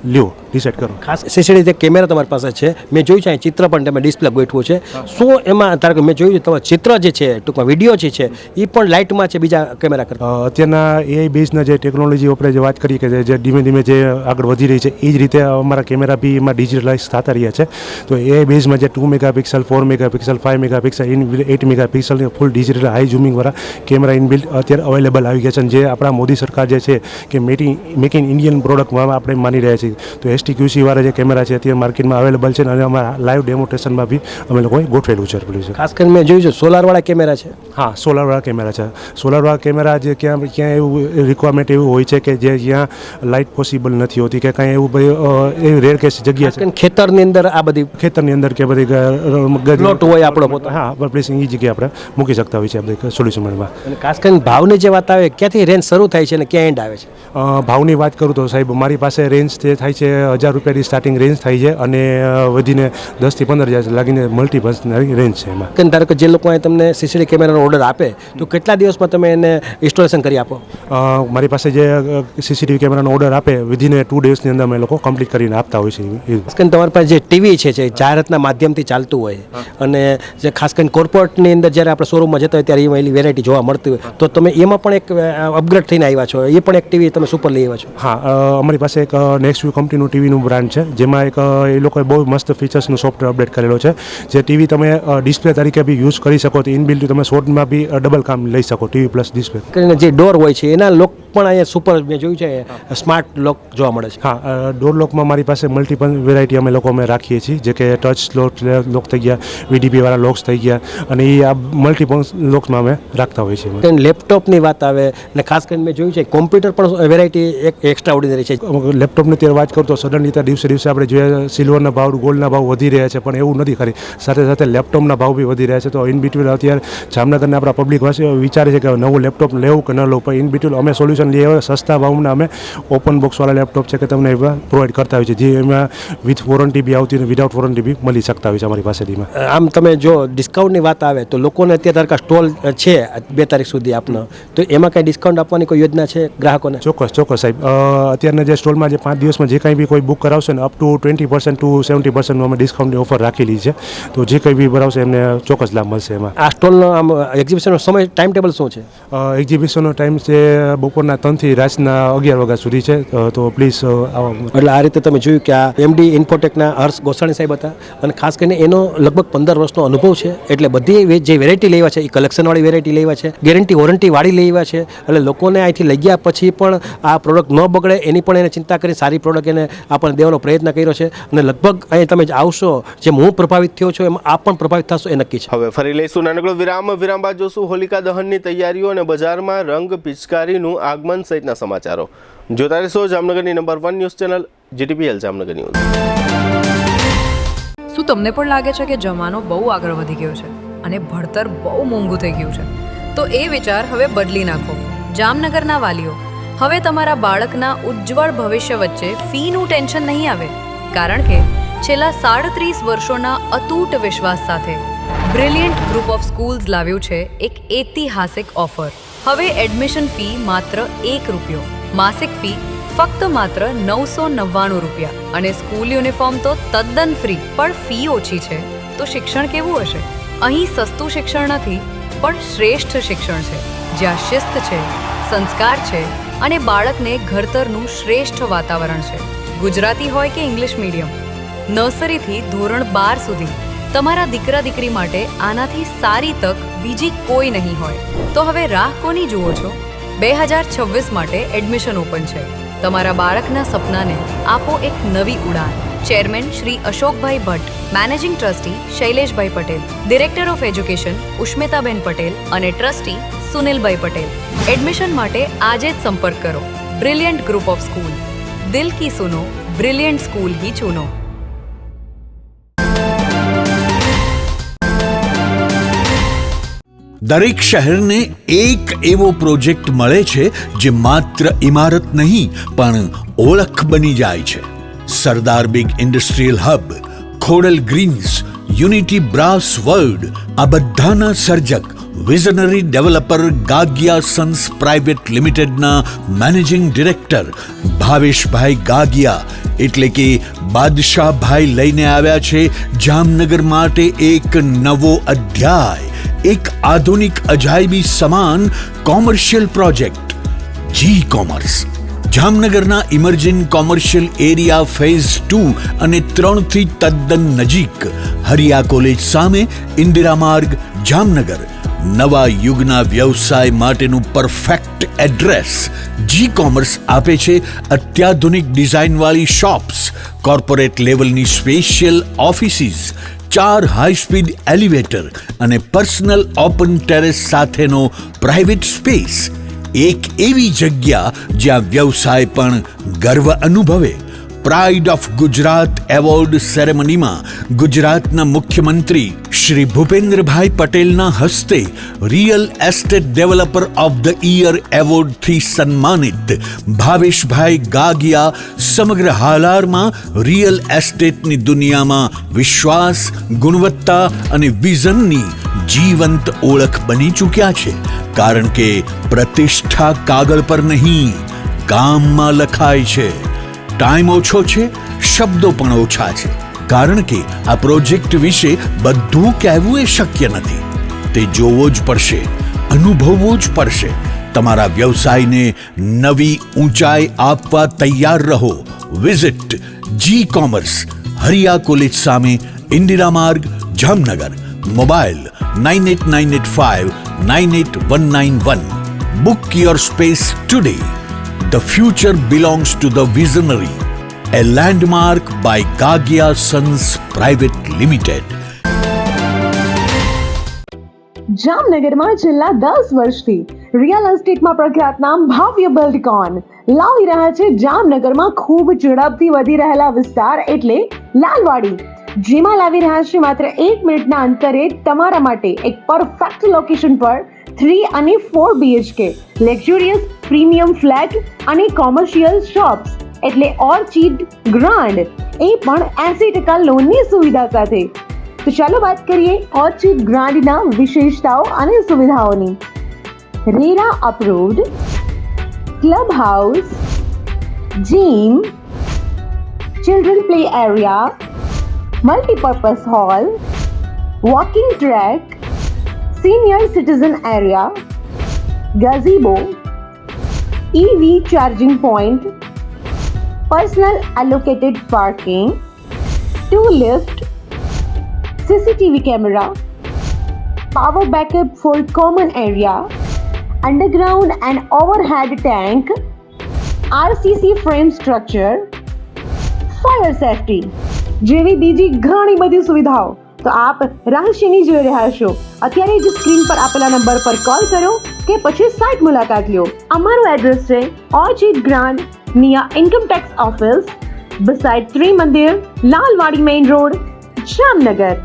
Speaker 9: લ્યો, ડિસાઇડ કરો.
Speaker 8: ખાસ CCTV જે કેમેરા તમારી પાસે છે, મેં જોયું છે ચિત્ર પણ તમે ડિસ્પ્લે ગોઠવું છે. શું એમાં ધારો કે મેં જોયું છે તમારું ચિત્ર જે છે ટૂંકમાં વિડીયો જે છે એ પણ લાઇટમાં છે બીજા કેમેરા કરતાં?
Speaker 9: અત્યારના AI બેઝના જે ટેકનોલોજી આપણે જે વાત કરીએ કે જે ધીમે ધીમે જે આગળ વધી રહી છે, એ જ રીતે અમારા કેમેરા બી એમાં ડિજિટલાઇઝ થતા રહ્યા છે. તો AI બેઝમાં જે 2 મેગાપિક્સલ, 4 મેગાપિક્સલ, 5 મેગાપિક્સલ, 8 મેગાપિક્સલની ફૂલ ડિજિટલ હાઈ ઝૂમિંગવાળા કેમેરા ઇનબિલ્ટ અત્યારે અવેલેબલ આવી ગયા છે. જે આપણા મોદી સરકાર જે છે કે મેક ઇન ઇન્ડિયન પ્રોડક્ટમાં આપણે માની રહ્યા છીએ. તો STQC વાળા જે કેમેરા છે અત્યારે માર્કેટમાં અવેલેબલ છે અને અમારા લાઈવ ડેમોન્સ્ટ્રેશનમાં બી અમે લોકોએ ગોઠવેલું છે.
Speaker 8: ખાસ કરીને મેં જોયું છે સોલારવાળા કેમેરા છે.
Speaker 9: હા, સોલારવાળા કેમેરા છે. સોલારવાળા કેમેરા જે ક્યાં એવું રિક્વાયરમેન્ટ એવું હોય છે કે જે જ્યાં લાઇટ પોસિબલ નથી હોતી કે કાંઈ એવું એવી રેર કેસ જગ્યા છે
Speaker 8: ખેતરની અંદર, આ બધી
Speaker 9: ખેતરની અંદર કે બધી
Speaker 8: પ્લોટ હોય આપણો પોતાનો.
Speaker 9: હા, પણ પ્લીઝ એ જગ્યાએ આપણે મૂકી શકતા હોય છે આ બધી સોલ્યુશનમાં.
Speaker 8: અને ખાસ કરીને ભાવની જે વાત આવે, ક્યાંથી રેન્જ શરૂ થાય છે અને ક્યાં એન્ડ આવે છે?
Speaker 9: ભાવની વાત કરું તો સાહેબ મારી પાસે રેન્જ જે થાય છે 1000 રૂપિયાની સ્ટાર્ટિંગ રેન્જ થાય છે અને વધીને 10 થી 15,000 લાગીને મલ્ટીપર્સની રેન્જ છે એમાં.
Speaker 8: ધારો કે જે લોકો તમને CCTV કેમેરાનો ઓર્ડર આપે તો કેટલા દિવસમાં તમે એને ઇન્સ્ટોલેશન કરી આપો?
Speaker 9: મારી પાસે જે CCTV કેમેરાનો ઓર્ડર આપે વિધિન 2 ડેઝની અંદર અમે લોકો કમ્પ્લીટ કરીને આપતા હોય છે.
Speaker 8: ખાસ કરીને તમારી પાસે જે ટીવી છે જે જાહેરાતના માધ્યમથી ચાલતું હોય અને જે ખાસ કરીને કોર્પોરેટની અંદર જ્યારે આપણે શોરૂમમાં જતા હોય ત્યારે એમાં એની વેરાયટી જોવા મળતી હોય, તો તમે એમાં પણ એક અપગ્રેડ થઈને આવ્યા છો, એ પણ એક ટીવી તમે સુપર લઈ આવ્યા છો?
Speaker 9: હા, અમારી પાસે એક નેક્સ્ટવ્યુ કંપનીનું ટીવીનું બ્રાન્ડ છે જેમાં એક એ લોકોએ બહુ મસ્ત ફીચર્સનું સોફ્ટવેર અપડેટ કરેલો છે. જે ટીવી તમે ડિસ્પ્લે તરીકે બી યુઝ કરી શકો, તો ઇનબિલ્ટ તમે શોર્ટમાં બી ડબલ કામ લઈ શકો, ટીવી પ્લસ ડિસ્પ્લે.
Speaker 8: કરીને જે ડોર હોય છે એના લોક પણ અહીંયા સુપર મેં જોયું છે સ્માર્ટ લોક જોવા મળે છે.
Speaker 9: હા, ડોર લોકમાં મારી પાસે મલ્ટીપલ વેરાયટી અમે રાખીએ છીએ, જે કે ટચ લોક થઈ ગયા, VDP વાળા લોક્સ થઈ ગયા, અને એ આ મલ્ટીપલ લોક્સમાં અમે રાખતા હોઈએ છીએ.
Speaker 8: લેપટોપની વાત આવે અને ખાસ કરીને મેં જોયું છે કોમ્પ્યુટર પણ વેરાયટી એક એક્સ્ટ્રા ઓર્ડિનરી છે.
Speaker 9: લેપટોપની અત્યારે વાત કરું તો સડનલી દિવસે દિવસે આપણે જોઈએ સિલ્વરના ભાવ, ગોલ્ડના ભાવ વધી રહ્યા છે, પણ એવું નથી ખરી, સાથે સાથે લેપટોપના ભાવ બી વધી રહ્યા છે. તો ઇન બિટવીન અત્યારે જામનગરના આપણા પબ્લિક વાસીઓ વિચારે છે કે નવું લેપટોપ લેવું કે ન લેવું, પણ ઇન બિટવીન અમે સોલ્યુશન લઈએ સસ્તા ભાવના અમે ઓપન બોક્સવાળા લેપટોપ છે કે તમને પ્રોવાઈડ કરતા હોય છે, જે એમાં વિથ વોરંટી બી આવતી અને વિધાઉટ વોરંટી બી મળી શકતા હોય છે અમારી પાસેથી.
Speaker 8: આમ તમે જો ડિસ્કાઉન્ટની વાત આવે તો લોકોને અત્યારે તારકા સ્ટોલ છે 2 તારીખ સુધી આપનો, તો એમાં કાંઈ ડિસ્કાઉન્ટ આપવાની કોઈ યોજના છે ગ્રાહકોને?
Speaker 9: ચોક્કસ સાહેબ. અત્યારના જે સ્ટોલમાં જે 5 દિવસમાં જે કંઈ બી કોઈ બુક કરાવશે ને અપ ટુ 20% to 70% અમે ડિસ્કાઉન્ટની ઓફર રાખેલી છે. તો જે કંઈ બી ભરાવશે એમને ચોક્કસ લાભ મળશે એમાં.
Speaker 8: આ સ્ટોલનો આમ એક્ઝિબિશનનો સમય ટાઈમ ટેબલ શું છે?
Speaker 9: એક્ઝિબિશનનો ટાઈમ છે બપોરના 3 થી રાતના 11 વાગ્યા સુધી છે. તો પ્લીઝ આવો.
Speaker 8: એટલે આ રીતે તમે જોયું કે આ MD ઇન્ફોટેકના હર્ષ ગોસાણી સાહેબ હતા અને ખાસ કરીને એનો લગભગ 15 વર્ષનો અનુભવ છે. એટલે બધી જે વેરાયટી લેવા છે એ કલેક્શનવાળી વેરાયટી લેવા છે, ગેરંટી વોરંટીવાળી લેવા છે. એટલે લોકોને અહીંથી લઈ ગયા પછી પણ આ પ્રોડક્ટ ન બગડે એની પણ એને ચિંતા કરી સારી પ્રોડક્ટ એને આપણને દેવાનો પ્રયત્ન કર્યો છે. અને લગભગ અહીં તમે આવશો, જેમ હું પ્રભાવિત થયો છું એમ આપ પણ પ્રભાવિત થશો એ નક્કી છે.
Speaker 1: હવે ફરી લઈશું નાનકડો વિરામ બાદ જોશું હોલિકા દહનની તૈયારીઓ અને બજારમાં રંગ પિચકારીનું આગમન સહિતના સમાચારો. જોતા રહેશો જામનગરની number 1 news channel GTPL Jamnagar news.
Speaker 10: શું તમને પણ લાગે છે કે જમાનો બહુ આગળ વધી ગયો છે અને ભણતર બહુ મોંઘું થઈ ગયું છે? તો એ વિચાર હવે બદલી નાખો. જામનગરના વાલીઓ, હવે તમારા બાળકના ઉજ્જવળ ભવિષ્ય વચ્ચે ફીનું ટેન્શન નહીં આવે, કારણ કે છેલ્લા 37 વર્ષોના અતૂટ વિશ્વાસ સાથે બ્રિલિયન્ટ ગ્રુપ ઓફ સ્કૂલ્સ લાવ્યું છે એક ઐતિહાસિક ઓફર. હવે એડમિશન ફી માત્ર ₹1, માસિક ફી ફક્ત માત્ર 999 રૂપિયા અને સ્કૂલ યુનિફોર્મ તો તદ્દન ફ્રી. પણ ફી ઓછી છે તો શિક્ષણ કેવું હશે? અહીં સસ્તું શિક્ષણ નથી, પણ શ્રેષ્ઠ શિક્ષણ છે, જ્યાં શિસ્ત છે, સંસ્કાર છે, અને બાળકને ઘડતરનું શ્રેષ્ઠ વાતાવરણ છે. ગુજરાતી હોય કે ઇંગ્લિશ મીડિયમ, નર્સરીથી ધોરણ 12 સુધી તમારા દીકરા દીકરી માટે આનાથી સારી તક બીજી કોઈ નહીં હોય. તો હવે રાહ કોની જુઓ છો? 2026 માટે એડમિશન ઓપન છે. તમારા બાળકના સપનાને આપો એક નવી ઉડાન. Chairman Shri Ashokbhai Bhatt, managing trustee Shaileshbhai Patel, director of education Ushmitaben Patel અને ટ્રસ્ટી સુનિલભાઈ પટેલ. એડમિશન માટે આજે જ સંપર્ક કરો. Brilliant group of school. દિલ કી સુનો, બ્રિલિયન્ટ સ્કૂલ ही चुनो.
Speaker 3: દરેક શહેરને એક એવો પ્રોજેક્ટ મળે છે જે માત્ર ઇમારત નહીં પણ ઓળખ બની જાય છે. Sardar big industrial hub, Khodal greens, unity brass world, આ બધાના સર્જક visionary developer Gagiya sons private લિમિટેડના મેનેજિંગ ડિરેક્ટર ભાવેશભાઈ ગાગિયા એટલે કે બાદશાહભાઈ લઈને આવ્યા છે જામનગર માટે એક નવો અધ્યાય, એક આધુનિક અજાયબી સમાન કોમર્શિયલ પ્રોજેક્ટ જી કોમર્સ. જામનગરના ઇમર્જિંગ કોમર્શિયલ એરિયા ફેઝ 2 અને 3 થી તદ્દન નજીક હરિયા કોલેજ સામે ઇન્દિરા માર્ગ, જામનગર. નવા યુગના વ્યવસાય માટેનું પરફેક્ટ એડ્રેસ. જી કોમર્સ આપે છે અત્યાધુનિક ડિઝાઇનવાળી શોપ્સ, કોર્પોરેટ લેવલની special offices, 4 high speed elevator અને પર્સનલ ઓપન ટેરેસ સાથેનો પ્રાઇવેટ સ્પેસ. એક એવી જગ્યા જ્યાં વ્યવસાય પણ ગર્વ અનુભવે. પ્રાઇડ ઓફ ગુજરાત એવોર્ડ સેરેમનીમાં ગુજરાતના મુખ્યમંત્રી શ્રી ભૂપેન્દ્રભાઈ પટેલના હસ્તે real estate developer of the year એવોર્ડથી સન્માનિત ભાવેશભાઈ ગાગિયા સમગ્ર હાલારમાં રિયલ એસ્ટેટની દુનિયામાં વિશ્વાસ, ગુણવત્તા અને વિઝનની જીવંત ઓળખ બની ચૂક્યા છે. કારણ કે પ્રતિષ્ઠા કાગળ પર નહીં, કામમાં લખાય છે. ટાઈમ ઓછો છે, શબ્દો પણ ઓછા છે, કારણ કે આ પ્રોજેક્ટ વિશે બધું કહેવું એ શક્ય નથી. તે જોવો જ પડશે, અનુભવવો જ પડશે. તમારા વ્યવસાયને નવી ઊંચાઈ આપવા તૈયાર રહો. વિઝિટ જી કોમર્સ, હરિયા કોલેજ સામે, ઇન્દિરા માર્ગ, Jamnagar. Mobile 9898598191. Book your space today. The future belongs to the visionary. A landmark by Gagia Sons Private Limited.
Speaker 11: જામનગરમાં છેલ્લા 10 વર્ષથી રિયલ એસ્ટેટમાં પ્રખ્યાત નામ ભવ્ય બિલ્ડકોન લાવી રહ્યા છે જામનગરમાં ખૂબ ઝડપથી વધી રહેલા વિસ્તાર એટલે લાલવાડી, જેમાં લાવી રહ્યા છે માત્ર 1 મિનિટના અંતરે તમારા માટે એક પરફેક્ટ લોકેશન પર 3 અને 4 BHK લક્ઝુરિયસ પ્રીમિયમ ફ્લેટ અને કોમર્શિયલ શોપ્સ એટલે ઓર્ચિડ ગ્રાન્ડ, એ પણ 80% લોનની સુવિધા સાથે. તો ચાલો વાત કરીએ ઓર્ચિડ ગ્રાન્ડના વિશેષતાઓ અને સુવિધાઓની. RERA approved, club house, gym, children play area, multipurpose hall, walking track, senior citizen area, gazebo, EV charging point, personal allocated parking, 2 lift, CCTV camera, power backup for common area, underground and overhead tank, RCC frame structure, fire safety જેવી બીજી ઘણી બધી સુવિધાઓ. તો આપ રાશિની જોઈ રહ્યા છો. અત્યારે જ સ્ક્રીન પર આપેલા નંબર પર કોલ કરો કે પછી સાઇટ મુલાકાત લો. અમારું એડ્રેસ છે Orchid Grand near income tax office, beside Trimandir, Lalwadi main road, Jamnagar.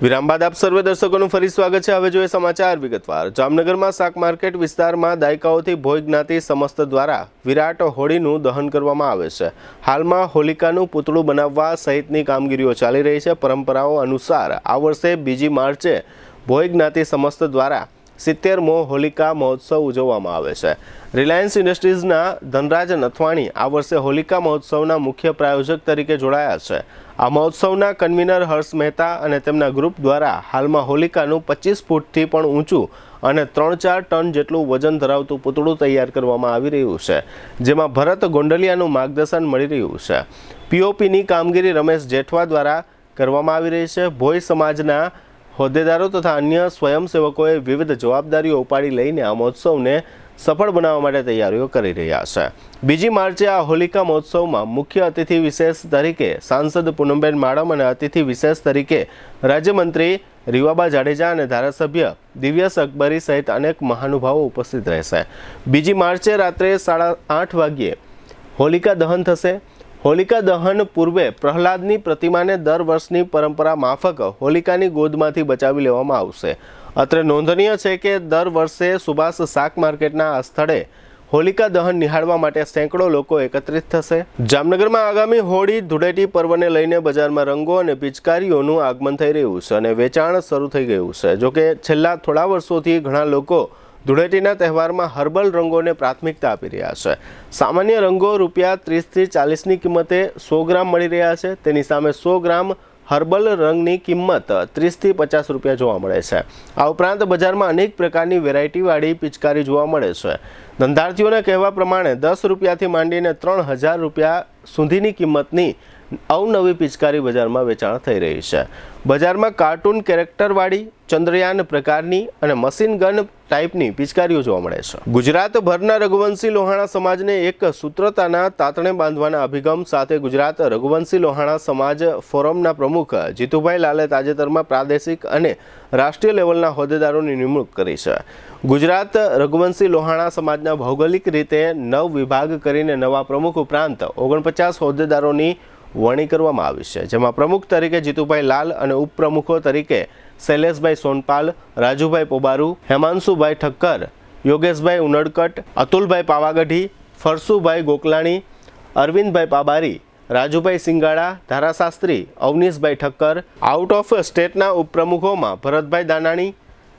Speaker 1: વિરામ બાદ આપ સર્વે દર્શકોનું ફરી સ્વાગત છે. હવે જોઈએ સમાચાર વિગતવાર. જામનગરમાં શાક માર્કેટ વિસ્તારમાં દાયકાઓથી ભોય જ્ઞાતિ સમસ્ત દ્વારા વિરાટ હોળીનું દહન કરવામાં આવે છે. હાલમાં હોલિકાનું પૂતળું બનાવવા સહિતની કામગીરીઓ ચાલી રહી છે. પરંપરાઓ અનુસાર આ વર્ષે 2 માર્ચે ભોય જ્ઞાતિ સમસ્ત દ્વારા 70મો હોલિકા મહોત્સવ ઉજવવામાં આવે છે. રિલાયન્સ ઇન્ડસ્ટ્રીઝના ધનરાજ નથવાણી આ વર્ષે હોલિકા મહોત્સવના મુખ્ય પ્રાયોજક તરીકે જોડાયા છે. આ મહોત્સવના કન્વીનર હર્ષ મહેતા અને તેમના ગ્રુપ દ્વારા હાલમાં હોલિકાનું 25 ફૂટથી પણ ઊંચું અને 3-4 ટન જેટલું વજન ધરાવતું પૂતળું તૈયાર કરવામાં આવી રહ્યું છે, જેમાં ભરત ગોંડલિયાનું માર્ગદર્શન મળી રહ્યું છે. પીઓપીની કામગીરી રમેશ જેઠવા દ્વારા કરવામાં આવી રહી છે. ભોઈ સમાજના હોદ્દેદારો તથા અન્ય સ્વયંસેવકોએ વિવિધ જવાબદારીઓ ઉપાડી લઈને આ મહોત્સવને સફળ બનાવવા માટે તૈયારીઓ કરી રહ્યા છે. 2 માર્ચે આ હોલિકા મહોત્સવમાં મુખ્ય અતિથિ વિશેષ તરીકે સાંસદ પૂનમબેન માડમ અને અતિથિ વિશેષ તરીકે રાજ્યમંત્રી રીવાબા જાડેજા અને ધારાસભ્ય દિવ્યસ અકબરી સહિત અનેક મહાનુભાવો ઉપસ્થિત રહેશે. 2 માર્ચે રાત્રે 8:30 વાગ્યે હોલિકા દહન થશે. હોલિકા દહન પૂર્વે પ્રહલાદની પ્રતિમાને દર વર્ષની પરંપરા માફક હોલિકાની ગોદમાંથી બચાવી લેવામાં આવશે. અત્રે નોંધનીય છે કે દર વર્ષે સુભાષ શાક માર્કેટના આ સ્થળે હોલિકા દહન નિહાળવા માટે સેંકડો લોકો એકત્રિત થશે. જામનગરમાં આગામી હોળી ધૂળેટી પર્વને લઈને બજારમાં રંગો અને પિચકારીઓનું આગમન થઈ રહ્યું છે અને વેચાણ શરૂ થઈ ગયું છે. જોકે છેલ્લા થોડા વર્ષોથી ઘણા લોકો ધૂળેટીના તહેવારમાં હર્બલ રંગોને પ્રાથમિકતા આપી રહ્યા છે. સામાન્ય રંગો ₹30 થી 40ની કિંમતે 100 ગ્રામ મળી રહ્યા છે. તેની સામે 100 ગ્રામ હર્બલ રંગની કિંમત 30 થી 50 રૂપિયા જોવા મળે છે. આ ઉપરાંત બજારમાં અનેક પ્રકારની વેરાયટીવાળી પિચકારી જોવા મળે છે. ધંધાર્થીઓના કહેવા પ્રમાણે 10 રૂપિયાથી માંડીને 3000 રૂપિયા સુધીની કિંમતની અવનવી પિચકારી બજારમાં વેચાણ થઈ રહી છે. બજારમાં કાર્ટૂન કેરેક્ટરવાળી, ચંદ્રયાન પ્રકારની અને મશીન ગન ટાઈપની પિચકારીઓ જોવા મળે છે. ગુજરાતભરના રઘુવંશી લોહાણા સમાજને એક સૂત્રતાના તાતણે બાંધવાના અભિગમ સાથે ગુજરાત રઘુવંશી લોહાણા સમાજ ફોરમના પ્રમુખ જીતુભાઈ લાલે તાજેતરમાં પ્રાદેશિક અને રાષ્ટ્રીય લેવલના હોદ્દેદારોની નિમણૂક કરી છે. ગુજરાત રઘુવંશી લોહાણા સમાજના ભૌગોલિક રીતે 9 વિભાગ કરીને નવા પ્રમુખ ઉપરાંત 49 હોદ્દેદારોની વરણી કરવામાં આવી છે, જેમાં પ્રમુખ તરીકે જીતુભાઈ લાલ અને ઉપપ્રમુખો તરીકે શૈલેષભાઈ સોનપાલ, રાજુભાઈ પોબારુ, હેમાંશુભાઈ ઠક્કર, યોગેશભાઈ ઉનડકટ, અતુલભાઈ પાવાગઢી, ફરસુભાઈ ગોકલાણી, અરવિંદભાઈ પાબારી, રાજુભાઈ સિંગાડા, ધારાશાસ્ત્રી અવનીશભાઈ ઠક્કર, આઉટ ઓફ સ્ટેટના ઉપપ્રમુખોમાં ભરતભાઈ દાનાણી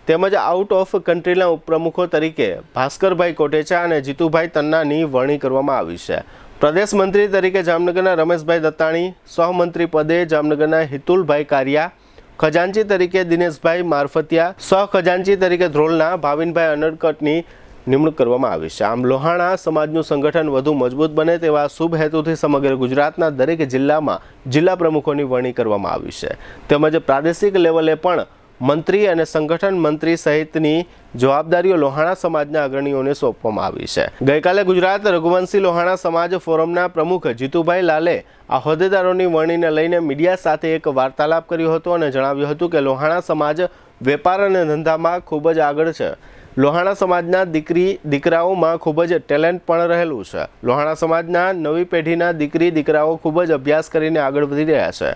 Speaker 1: તેમજ આઉટ ઓફ કન્ટ્રીના ઉપપ્રમુખો તરીકે ભાસ્કરભાઈ કોટેચા અને જીતુભાઈ તન્નાની વરણી કરવામાં આવી છે. પ્રદેશ મંત્રી તરીકે જામનગરના રમેશભાઈ દત્તાણી, સહમંત્રી પદે જામનગરના હિતુલભાઈ કારિયા, ખજાનચી તરીકે દિનેશભાઈ મારફતિયા, સહખજાનચી તરીકે ધ્રોલના ભાવિનભાઈ અનડકટની નિમણૂક કરવામાં આવી છે. આમ લોહાણા સમાજનું સંગઠન વધુ મજબૂત બને તેવા શુભ હેતુથી સમગ્ર ગુજરાતના દરેક જિલ્લામાં જિલ્લા પ્રમુખોની વરણી કરવામાં આવી છે. તેમજ પ્રાદેશિક લેવલે પણ મંત્રી અને સંગઠન મંત્રી સહિતની જવાબદારીઓ લોહાણા સમાજના અગ્રણીઓને સોંપવામાં આવી છે. ગઈકાલે ગુજરાત રઘુવંશી લોહાણા સમાજ ફોરમના પ્રમુખ જીતુભાઈ લાલે આ હોદ્દેદારોની વરણીને લઈને મીડિયા સાથે એક વાર્તાલાપ કર્યો હતો અને જણાવ્યું હતું કે લોહાણા સમાજ વેપાર અને ધંધામાં ખૂબ જ આગળ છે. લોહાણા સમાજના દીકરાઓમાં ખૂબ જ ટેલેન્ટ પણ રહેલું છે. લોહાણા સમાજના નવી પેઢીના દીકરાઓ ખૂબ જ અભ્યાસ કરીને આગળ વધી રહ્યા છે.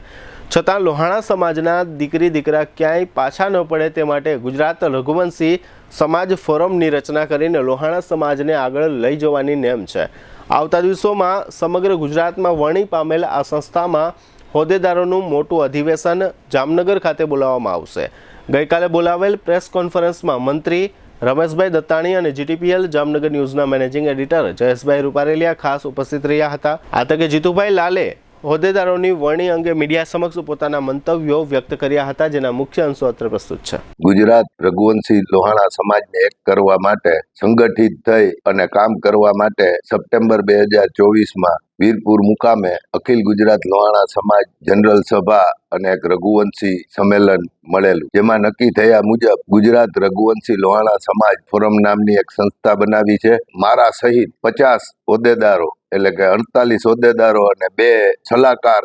Speaker 1: છતાં લોહાણા સમાજના દીકરા ક્યાંય પાછા ન પડે તે માટે ગુજરાત રઘુવંશી સમાજ ફોરમની રચના કરીને લોહાણા સમાજને આગળ લઈ જવાની નેમ છે. આવતા દિવસોમાં સમગ્ર ગુજરાતમાં વરણી પામેલ આ સંસ્થામાં હોદ્દેદારોનું મોટું અધિવેશન જામનગર ખાતે બોલાવવામાં આવશે. ગઈકાલે બોલાવેલ પ્રેસ કોન્ફરન્સમાં મંત્રી રમેશભાઈ દત્તાણી અને જીટીપીએલ જામનગર ન્યૂઝના મેનેજિંગ એડિટર જયેશભાઈ રૂપારેલિયા ખાસ ઉપસ્થિત રહ્યા હતા. આ તકે જીતુભાઈ લાલે હોદ્દેદારોની વરણી અંગે મીડિયા સમક્ષ પોતાના મંતવ્યો વ્યક્ત કર્યા હતા, જેના મુખ્ય અંશો અત્રે પ્રસ્તુત છે.
Speaker 12: ગુજરાત રઘુવંશી લોહાણા સમાજને એક કરવા માટે સંગઠિત થઈ અને કામ કરવા માટે સપ્ટેમ્બર 2024માં વીરપુર મુકામે અખિલ ગુજરાત લોહાણા સમાજ જનરલ સભા અને એક રઘુવંશી સંમેલન મળેલું, જેમાં નક્કી થયા મુજબ ગુજરાત રઘુવંશી લોહાણા સમાજ ફોરમ નામની એક સંસ્થા બનાવી છે. મારા સહિત 50 હોદ્દેદારો એટલે કે 48 હોદ્દેદારો અને 2 સલાહકાર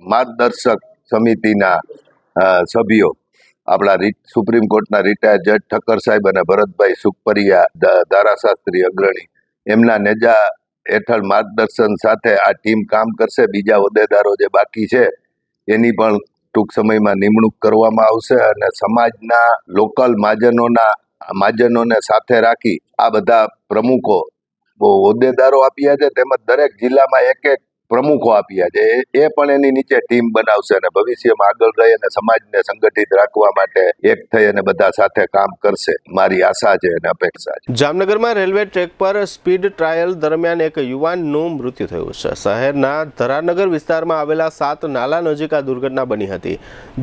Speaker 12: માર્ગદર્શક સમિતિના સભ્યો આપણા સુપ્રીમ કોર્ટના રિટાયર્ડ જજ ઠક્કર સાહેબ અને ભરતભાઈ સુખપરિયા ધારાશાસ્ત્રી અગ્રણી એમના નેજા હેઠળ માર્ગદર્શન સાથે આ ટીમ કામ કરશે. બીજા હોદ્દેદારો જે બાકી છે એની પણ ટૂંક સમયમાં નિમણૂક કરવામાં આવશે અને સમાજના લોકલ મહાજનોને સાથે રાખી આ બધા પ્રમુખો હોદ્દેદારો આપ્યા છે, તેમજ દરેક જિલ્લામાં એક પ્રમુખો આપ્યા છે. એ પણ એની નીચે ટીમ બનાવશે અને ભવિષ્યમાં આગળ રહી અને સમાજને સંગઠિત રાખવા માટે એક થઈ અને બધા સાથે કામ કરશે. મારી આશા છે અને અપેક્ષા છે.
Speaker 1: જામનગરમાં રેલવે ટ્રેક પર સ્પીડ ટ્રાયલ દરમિયાન એક યુવાનનું મૃત્યુ થયું છે. શહેરના ધરારનગર વિસ્તારમાં આવેલા 7 નાલા નજીક આ દુર્ઘટના બની હતી,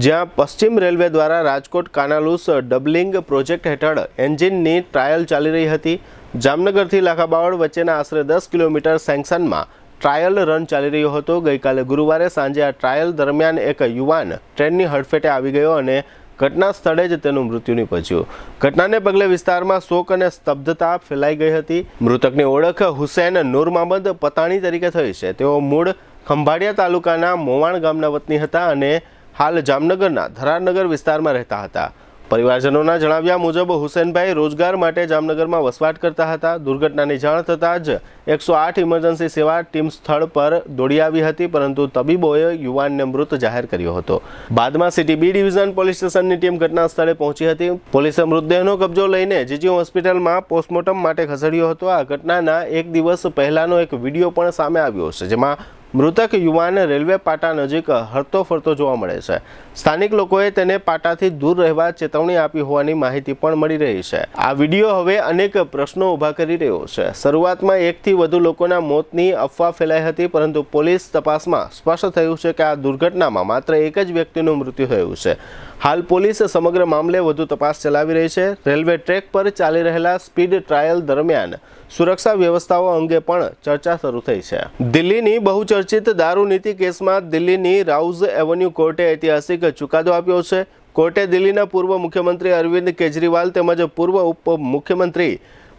Speaker 1: જ્યાં પશ્ચિમ રેલવે દ્વારા રાજકોટ કાનાલુસ ડબલિંગ પ્રોજેક્ટ હેઠળ એન્જિનની ટ્રાયલ ચાલી રહી હતી. જામનગરથી લાખાબાવળ વચ્ચેના આશરે 10 કિલોમીટર સેક્શનમાં ટ્રાયલ રન ચાલી રહ્યો હતો. ગઈકાલે ગુરુવારે સાંજે આ ટ્રાયલ દરમિયાન એક યુવાન ટ્રેનની હડફેટે આવી ગયો અને ઘટના સ્થળે જ તેનું મૃત્યુ નીપજ્યું. ઘટનાને પગલે વિસ્તારમાં શોક અને સ્તબ્ધતા ફેલાઈ ગઈ હતી. મૃતકની ઓળખ હુસૈન નૂર મહમદ પતાણી તરીકે થઈ છે. તેઓ મૂળ ખંભાળિયા તાલુકાના મોવાણ ગામના વતની હતા અને હાલ જામનગરના ધરારનગર વિસ્તારમાં રહેતા હતા. પરિવારજનોના જણાવ્યા મુજબ હુસેનભાઈ રોજગાર માટે જામનગરમાં વસવાટ કરતા હતા. દુર્ઘટનાની જાણ થતાં જ 108 ઇમરજન્સી સેવા ટીમ સ્થળ પર દોડી આવી હતી, પરંતુ તબીબોએ યુવાનને મૃત જાહેર કર્યો હતો. બાદમાં સિટી બી ડિવિઝન પોલીસ સ્ટેશનની ટીમ ઘટના સ્થળે પહોંચી હતી. પોલીસે મૃતદેહનો કબજો લઈને જીજી હોસ્પિટલમાં પોસ્ટમોર્ટમ માટે ખસેડ્યો હતો. આ ઘટનાના એક દિવસ પહેલાનો એક વિડીયો પણ સામે આવ્યો છે, જેમાં મૃતક યુવાન રેલવે પાટા નજીક હરતો ફરતો જોવા મળે છે. સ્થાનિક લોકોએ તેને પાટાથી દૂર રહેવા ચેતવણી આપી હોવાની માહિતી પણ મળી રહી છે. આ વિડીયો હવે અનેક પ્રશ્નો ઊભા કરી રહ્યો છે. શરૂઆતમાં 1 થી વધુ લોકોના મોતની અફવા ફેલાઈ હતી, પરંતુ પોલીસ તપાસમાં સ્પષ્ટ થયું છે કે આ દુર્ઘટનામાં માત્ર એક જ વ્યક્તિનું મૃત્યુ થયું છે. હાલ પોલીસ સમગ્ર મામલે વધુ તપાસ ચલાવી રહી છે. રેલવે ટ્રેક પર ચાલી રહેલા સ્પીડ ટ્રાયલ દરમિયાન સુરક્ષા વ્યવસ્થાઓ અંગે પણ ચર્ચા શરૂ થઈ છે. દિલ્હીની બહુચર્ચિત દારૂ નીતિ કેસમાં દિલ્હીની રાઉઝ એવન્યુ કોર્ટે ઐતિહાસિક ચુકાદો આપ્યો છે. કોર્ટે દિલ્હીના પૂર્વ મુખ્યમંત્રી અરવિંદ કેજરીવાલ તેમજ પૂર્વ ઉપમુખ્યમંત્રી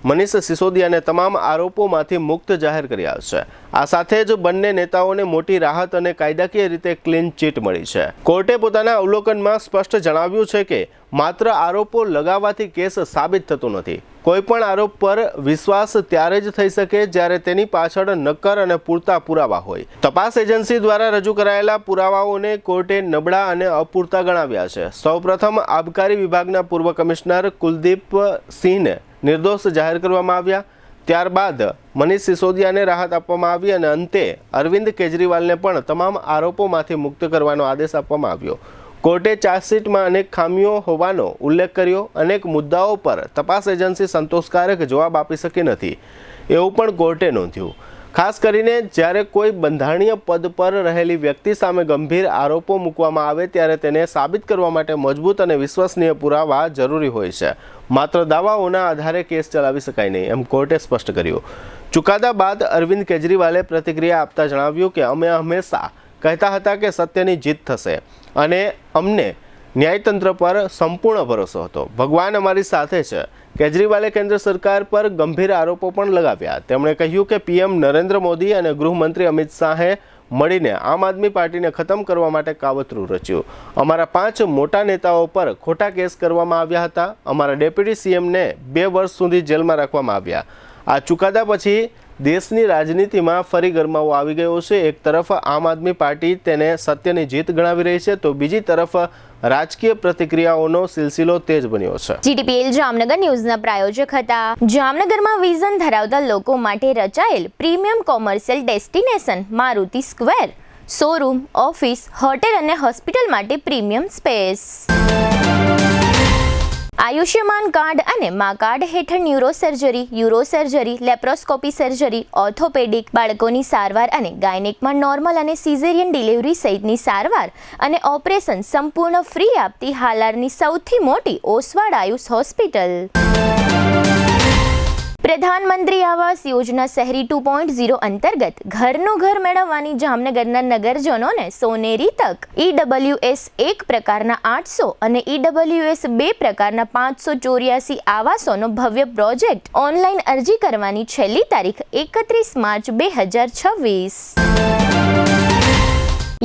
Speaker 1: મનીષ સિસોદિયાને તમામ આરોપોમાંથી મુક્ત જાહેર કર્યા છે. આ સાથે જ બંને નેતાઓને મોટી રાહત અને કાયદાકીય રીતે ક્લીન ચીટ મળી છે. કોર્ટે પોતાના અવલોકનમાં સ્પષ્ટ જણાવ્યું છે કે માત્ર આરોપો લગાવવાથી કેસ સાબિત થતો નથી. કોઈ પણ આરોપ પર વિશ્વાસ ત્યારે જ થઈ શકે જ્યારે તેની પાછળ નક્કર અને પૂરતા પુરાવા હોય. તપાસ એજન્સી દ્વારા રજૂ કરાયેલા પુરાવાઓને કોર્ટે નબળા અને અપૂરતા ગણાવ્યા છે. સૌપ્રથમ આબકારી વિભાગના પૂર્વ કમિશનર કુલદીપ સિંહને નિર્દોષ જાહેર કરવામાં આવ્યા. ત્યારબાદ મનીષ સિસોદિયાને રાહત આપવામાં આવી અને અંતે અરવિંદ કેજરીવાલને પણ તમામ આરોપોમાંથી મુક્ત કરવાનો આદેશ આપવામાં આવ્યો. કોર્ટે ચાર્જશીટમાં અનેક ખામીઓ હોવાનો ઉલ્લેખ કર્યો. અનેક મુદ્દાઓ પર તપાસ એજન્સી સંતોષકારક જવાબ આપી શકી નથી, એવું પણ કોર્ટે નોંધ્યું. ખાસ કરીને જ્યારે કોઈ બંધારણીય પદ પર રહેલી વ્યક્તિ સામે ગંભીર આરોપો મૂકવામાં આવે ત્યારે તેને સાબિત કરવા માટે મજબૂત અને વિશ્વસનીય પુરાવા જરૂરી હોય છે. માત્ર દાવાઓના આધારે કેસ ચલાવી શકાય નહીં, એમ કોર્ટે સ્પષ્ટ કર્યું. ચુકાદા બાદ અરવિંદ કેજરીવાલે પ્રતિક્રિયા આપતા જણાવ્યું કે અમે હંમેશા કહેતા હતા કે સત્યની જીત થશે અને અમને ન્યાયતંત્ર પર સંપૂર્ણ ભરોસો હતો. ભગવાન અમારી સાથે છે. કેજરીવાલે કેન્દ્ર સરકાર પર ગંભીર આરોપો પણ લગાવ્યા. તેમણે કહ્યું કે પીએમ નરેન્દ્ર મોદી અને ગૃહમંત્રી અમિત શાહે મળીને આમ આદમી પાર્ટીને ખતમ કરવા માટે કાવતરું રચ્યું. અમારા 5 મોટા નેતાઓ પર ખોટા કેસ કરવામાં આવ્યા હતા. અમારા ડેપ્યુટી સીએમને 2 વર્ષ સુધી જેલમાં રાખવામાં આવ્યા. આ ચુકાદા પછી દેશની રાજનીતિમાં ફરી ગરમાવો આવી ગયો છે. એક તરફ આમ આદમી પાર્ટી તેને સત્યની જીત ગણાવી રહી છે, તો બીજી તરફ રાજકીય પ્રતિક્રિયાઓનો સિલસિલો તેજ બન્યો છે.
Speaker 2: જીટીપીએલ જામનગર ન્યૂઝના પ્રાયોજક હતા. જામનગરમાં વિઝન ધરાવતા લોકો માટે રચાયેલ premium commercial destination Maruti square, showroom, office, hotel અને હોસ્પિટલ માટે પ્રીમિયમ સ્પેસ. આયુષ્યમાન કાર્ડ અને મા કાર્ડ હેઠળ ન્યુરોસર્જરી, યુરોસર્જરી, લેપ્રોસ્કોપી સર્જરી, ઓર્થોપેડિક, બાળકોની સારવાર અને ગાયનેકમાં નોર્મલ અને સિઝેરિયન ડિલિવરી સહિતની સારવાર અને ઓપરેશન સંપૂર્ણ ફ્રી આપતી હાલારની સૌથી મોટી ઓસવાડ આયુષ હોસ્પિટલ. પ્રધાનમંત્રી આવાસ યોજના શહેરી 2.0 અંતર્ગત ઘરનું ઘર મેળવવાની જામનગરના નગરજનોને સોનેરી તક. EWS 1 પ્રકારના 800 અને EWS 2 પ્રકારના 584 આવાસોનો ભવ્ય પ્રોજેક્ટ. ઓનલાઈન અરજી કરવાની છેલ્લી તારીખ 31 માર્ચ 2026.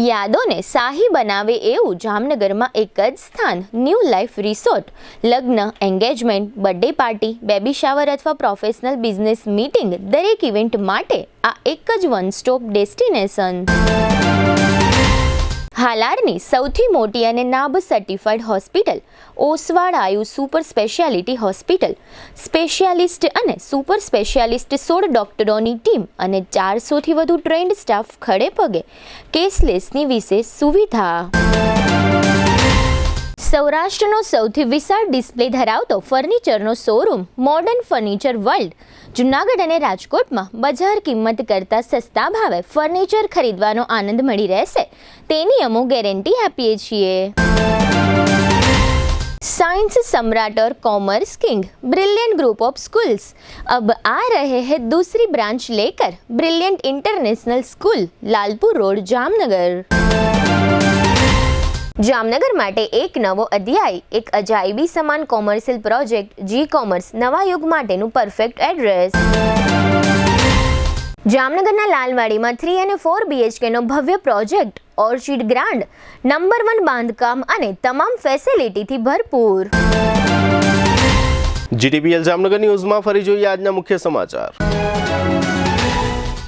Speaker 2: યાદોને શાહી બનાવે એવું જામનગરમાં એક જ સ્થાન, ન્યૂ લાઈફ રિસોર્ટ. લગ્ન, engagement, birthday party, baby shower અથવા પ્રોફેશનલ બિઝનેસ મીટિંગ, દરેક ઇવેન્ટ માટે આ એક જ વન સ્ટોપ ડેસ્ટિનેશન. હાલારની સૌથી મોટી અને નાબ સર્ટિફાઈડ હોસ્પિટલ ઓસવાડ આયુ સુપર સ્પેશિયાલિટી હોસ્પિટલ, સ્પેશિયાલિસ્ટ અને સુપર સ્પેશિયાલિસ્ટ 16 ડોક્ટરોની ટીમ અને 400થી વધુ ટ્રેન્ડ સ્ટાફ ખડે પગે, કેશલેસની વિશેષ સુવિધા. સૌરાષ્ટ્રનો સૌથી વિશાળ ડિસ્પ્લે ધરાવતો ફર્નિચરનો showroom modern furniture world Junagadh અને રાજકોટમાં બજાર કિંમત કરતાં સસ્તા ભાવે ફર્નિચર ખરીદવાનો આનંદ મળી રહેશે તેની અમો ગેરંટી આપીએ છીએ. साइंस सम्राट और commerce king brilliant group of schools अब आ रहे हैं दूसरी ब्रांच लेकर. Brilliant international school, Lalpur road, Jamnagar. Jamnagar માટે એક નવો અધ્યાય, એક અજાયબી સમાન કોમર્શિયલ પ્રોજેક્ટ જી કોમર્સ નવા યુગ માટેનું પરફેક્ટ એડ્રેસ. જામનગરના લાલવાડીમાં 3 અને 4 BHK નો ભવ્ય પ્રોજેક્ટ, ઓર્ચિડ ગ્રાન્ડ, નંબર 1 બાંધકામ અને તમામ ફેસિલિટીથી ભરપૂર.
Speaker 1: GTPL જામનગર ન્યૂઝમાં ફરી જોઈએ આજના મુખ્ય સમાચાર.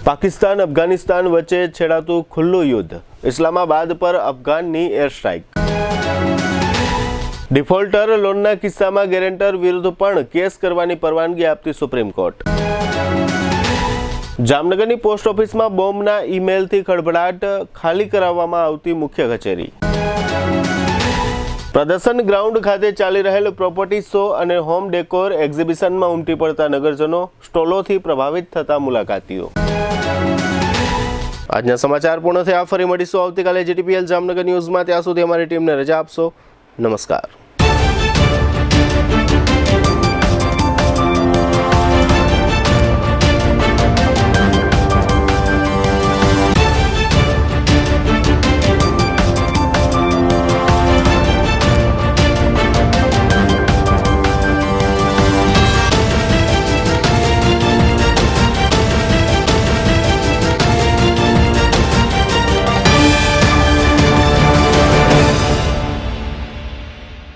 Speaker 1: પાકિસ્તાન અફઘાનિસ્તાન વચ્ચે છેડાતું ખુલ્લું યુદ્ધ, ઇસ્લામાબાદ પર અફઘાનની એર સ્ટ્રાઇક. ડિફોલ્ટર લોનના કિસ્સામાં ગેરેન્ટર વિરુદ્ધ પણ કેસ કરવાની પરવાનગી આપતી સુપ્રીમ કોર્ટ. જામનગરની પોસ્ટ ઓફિસમાં બોમ્બના ઈમેલથી ખળભળાટ, ખાલી કરાવવામાં આવતી મુખ્ય કચેરી. પ્રદર્શન ગ્રાઉન્ડ ખાતે ચાલી રહેલ પ્રોપર્ટી શો અને હોમ ડેકોર એક્ઝિબિશનમાં ઉમટી પડતા નગરજનો, સ્ટોલોથી પ્રભાવિત થતા મુલાકાતીઓ. આજના સમાચાર પૂર્ણ થયા. ફરી મળીશું આવતીકાલે GTPL જામનગર ન્યૂઝમાં. ત્યાં સુધી અમારી ટીમને રજા આપશો. નમસ્કાર.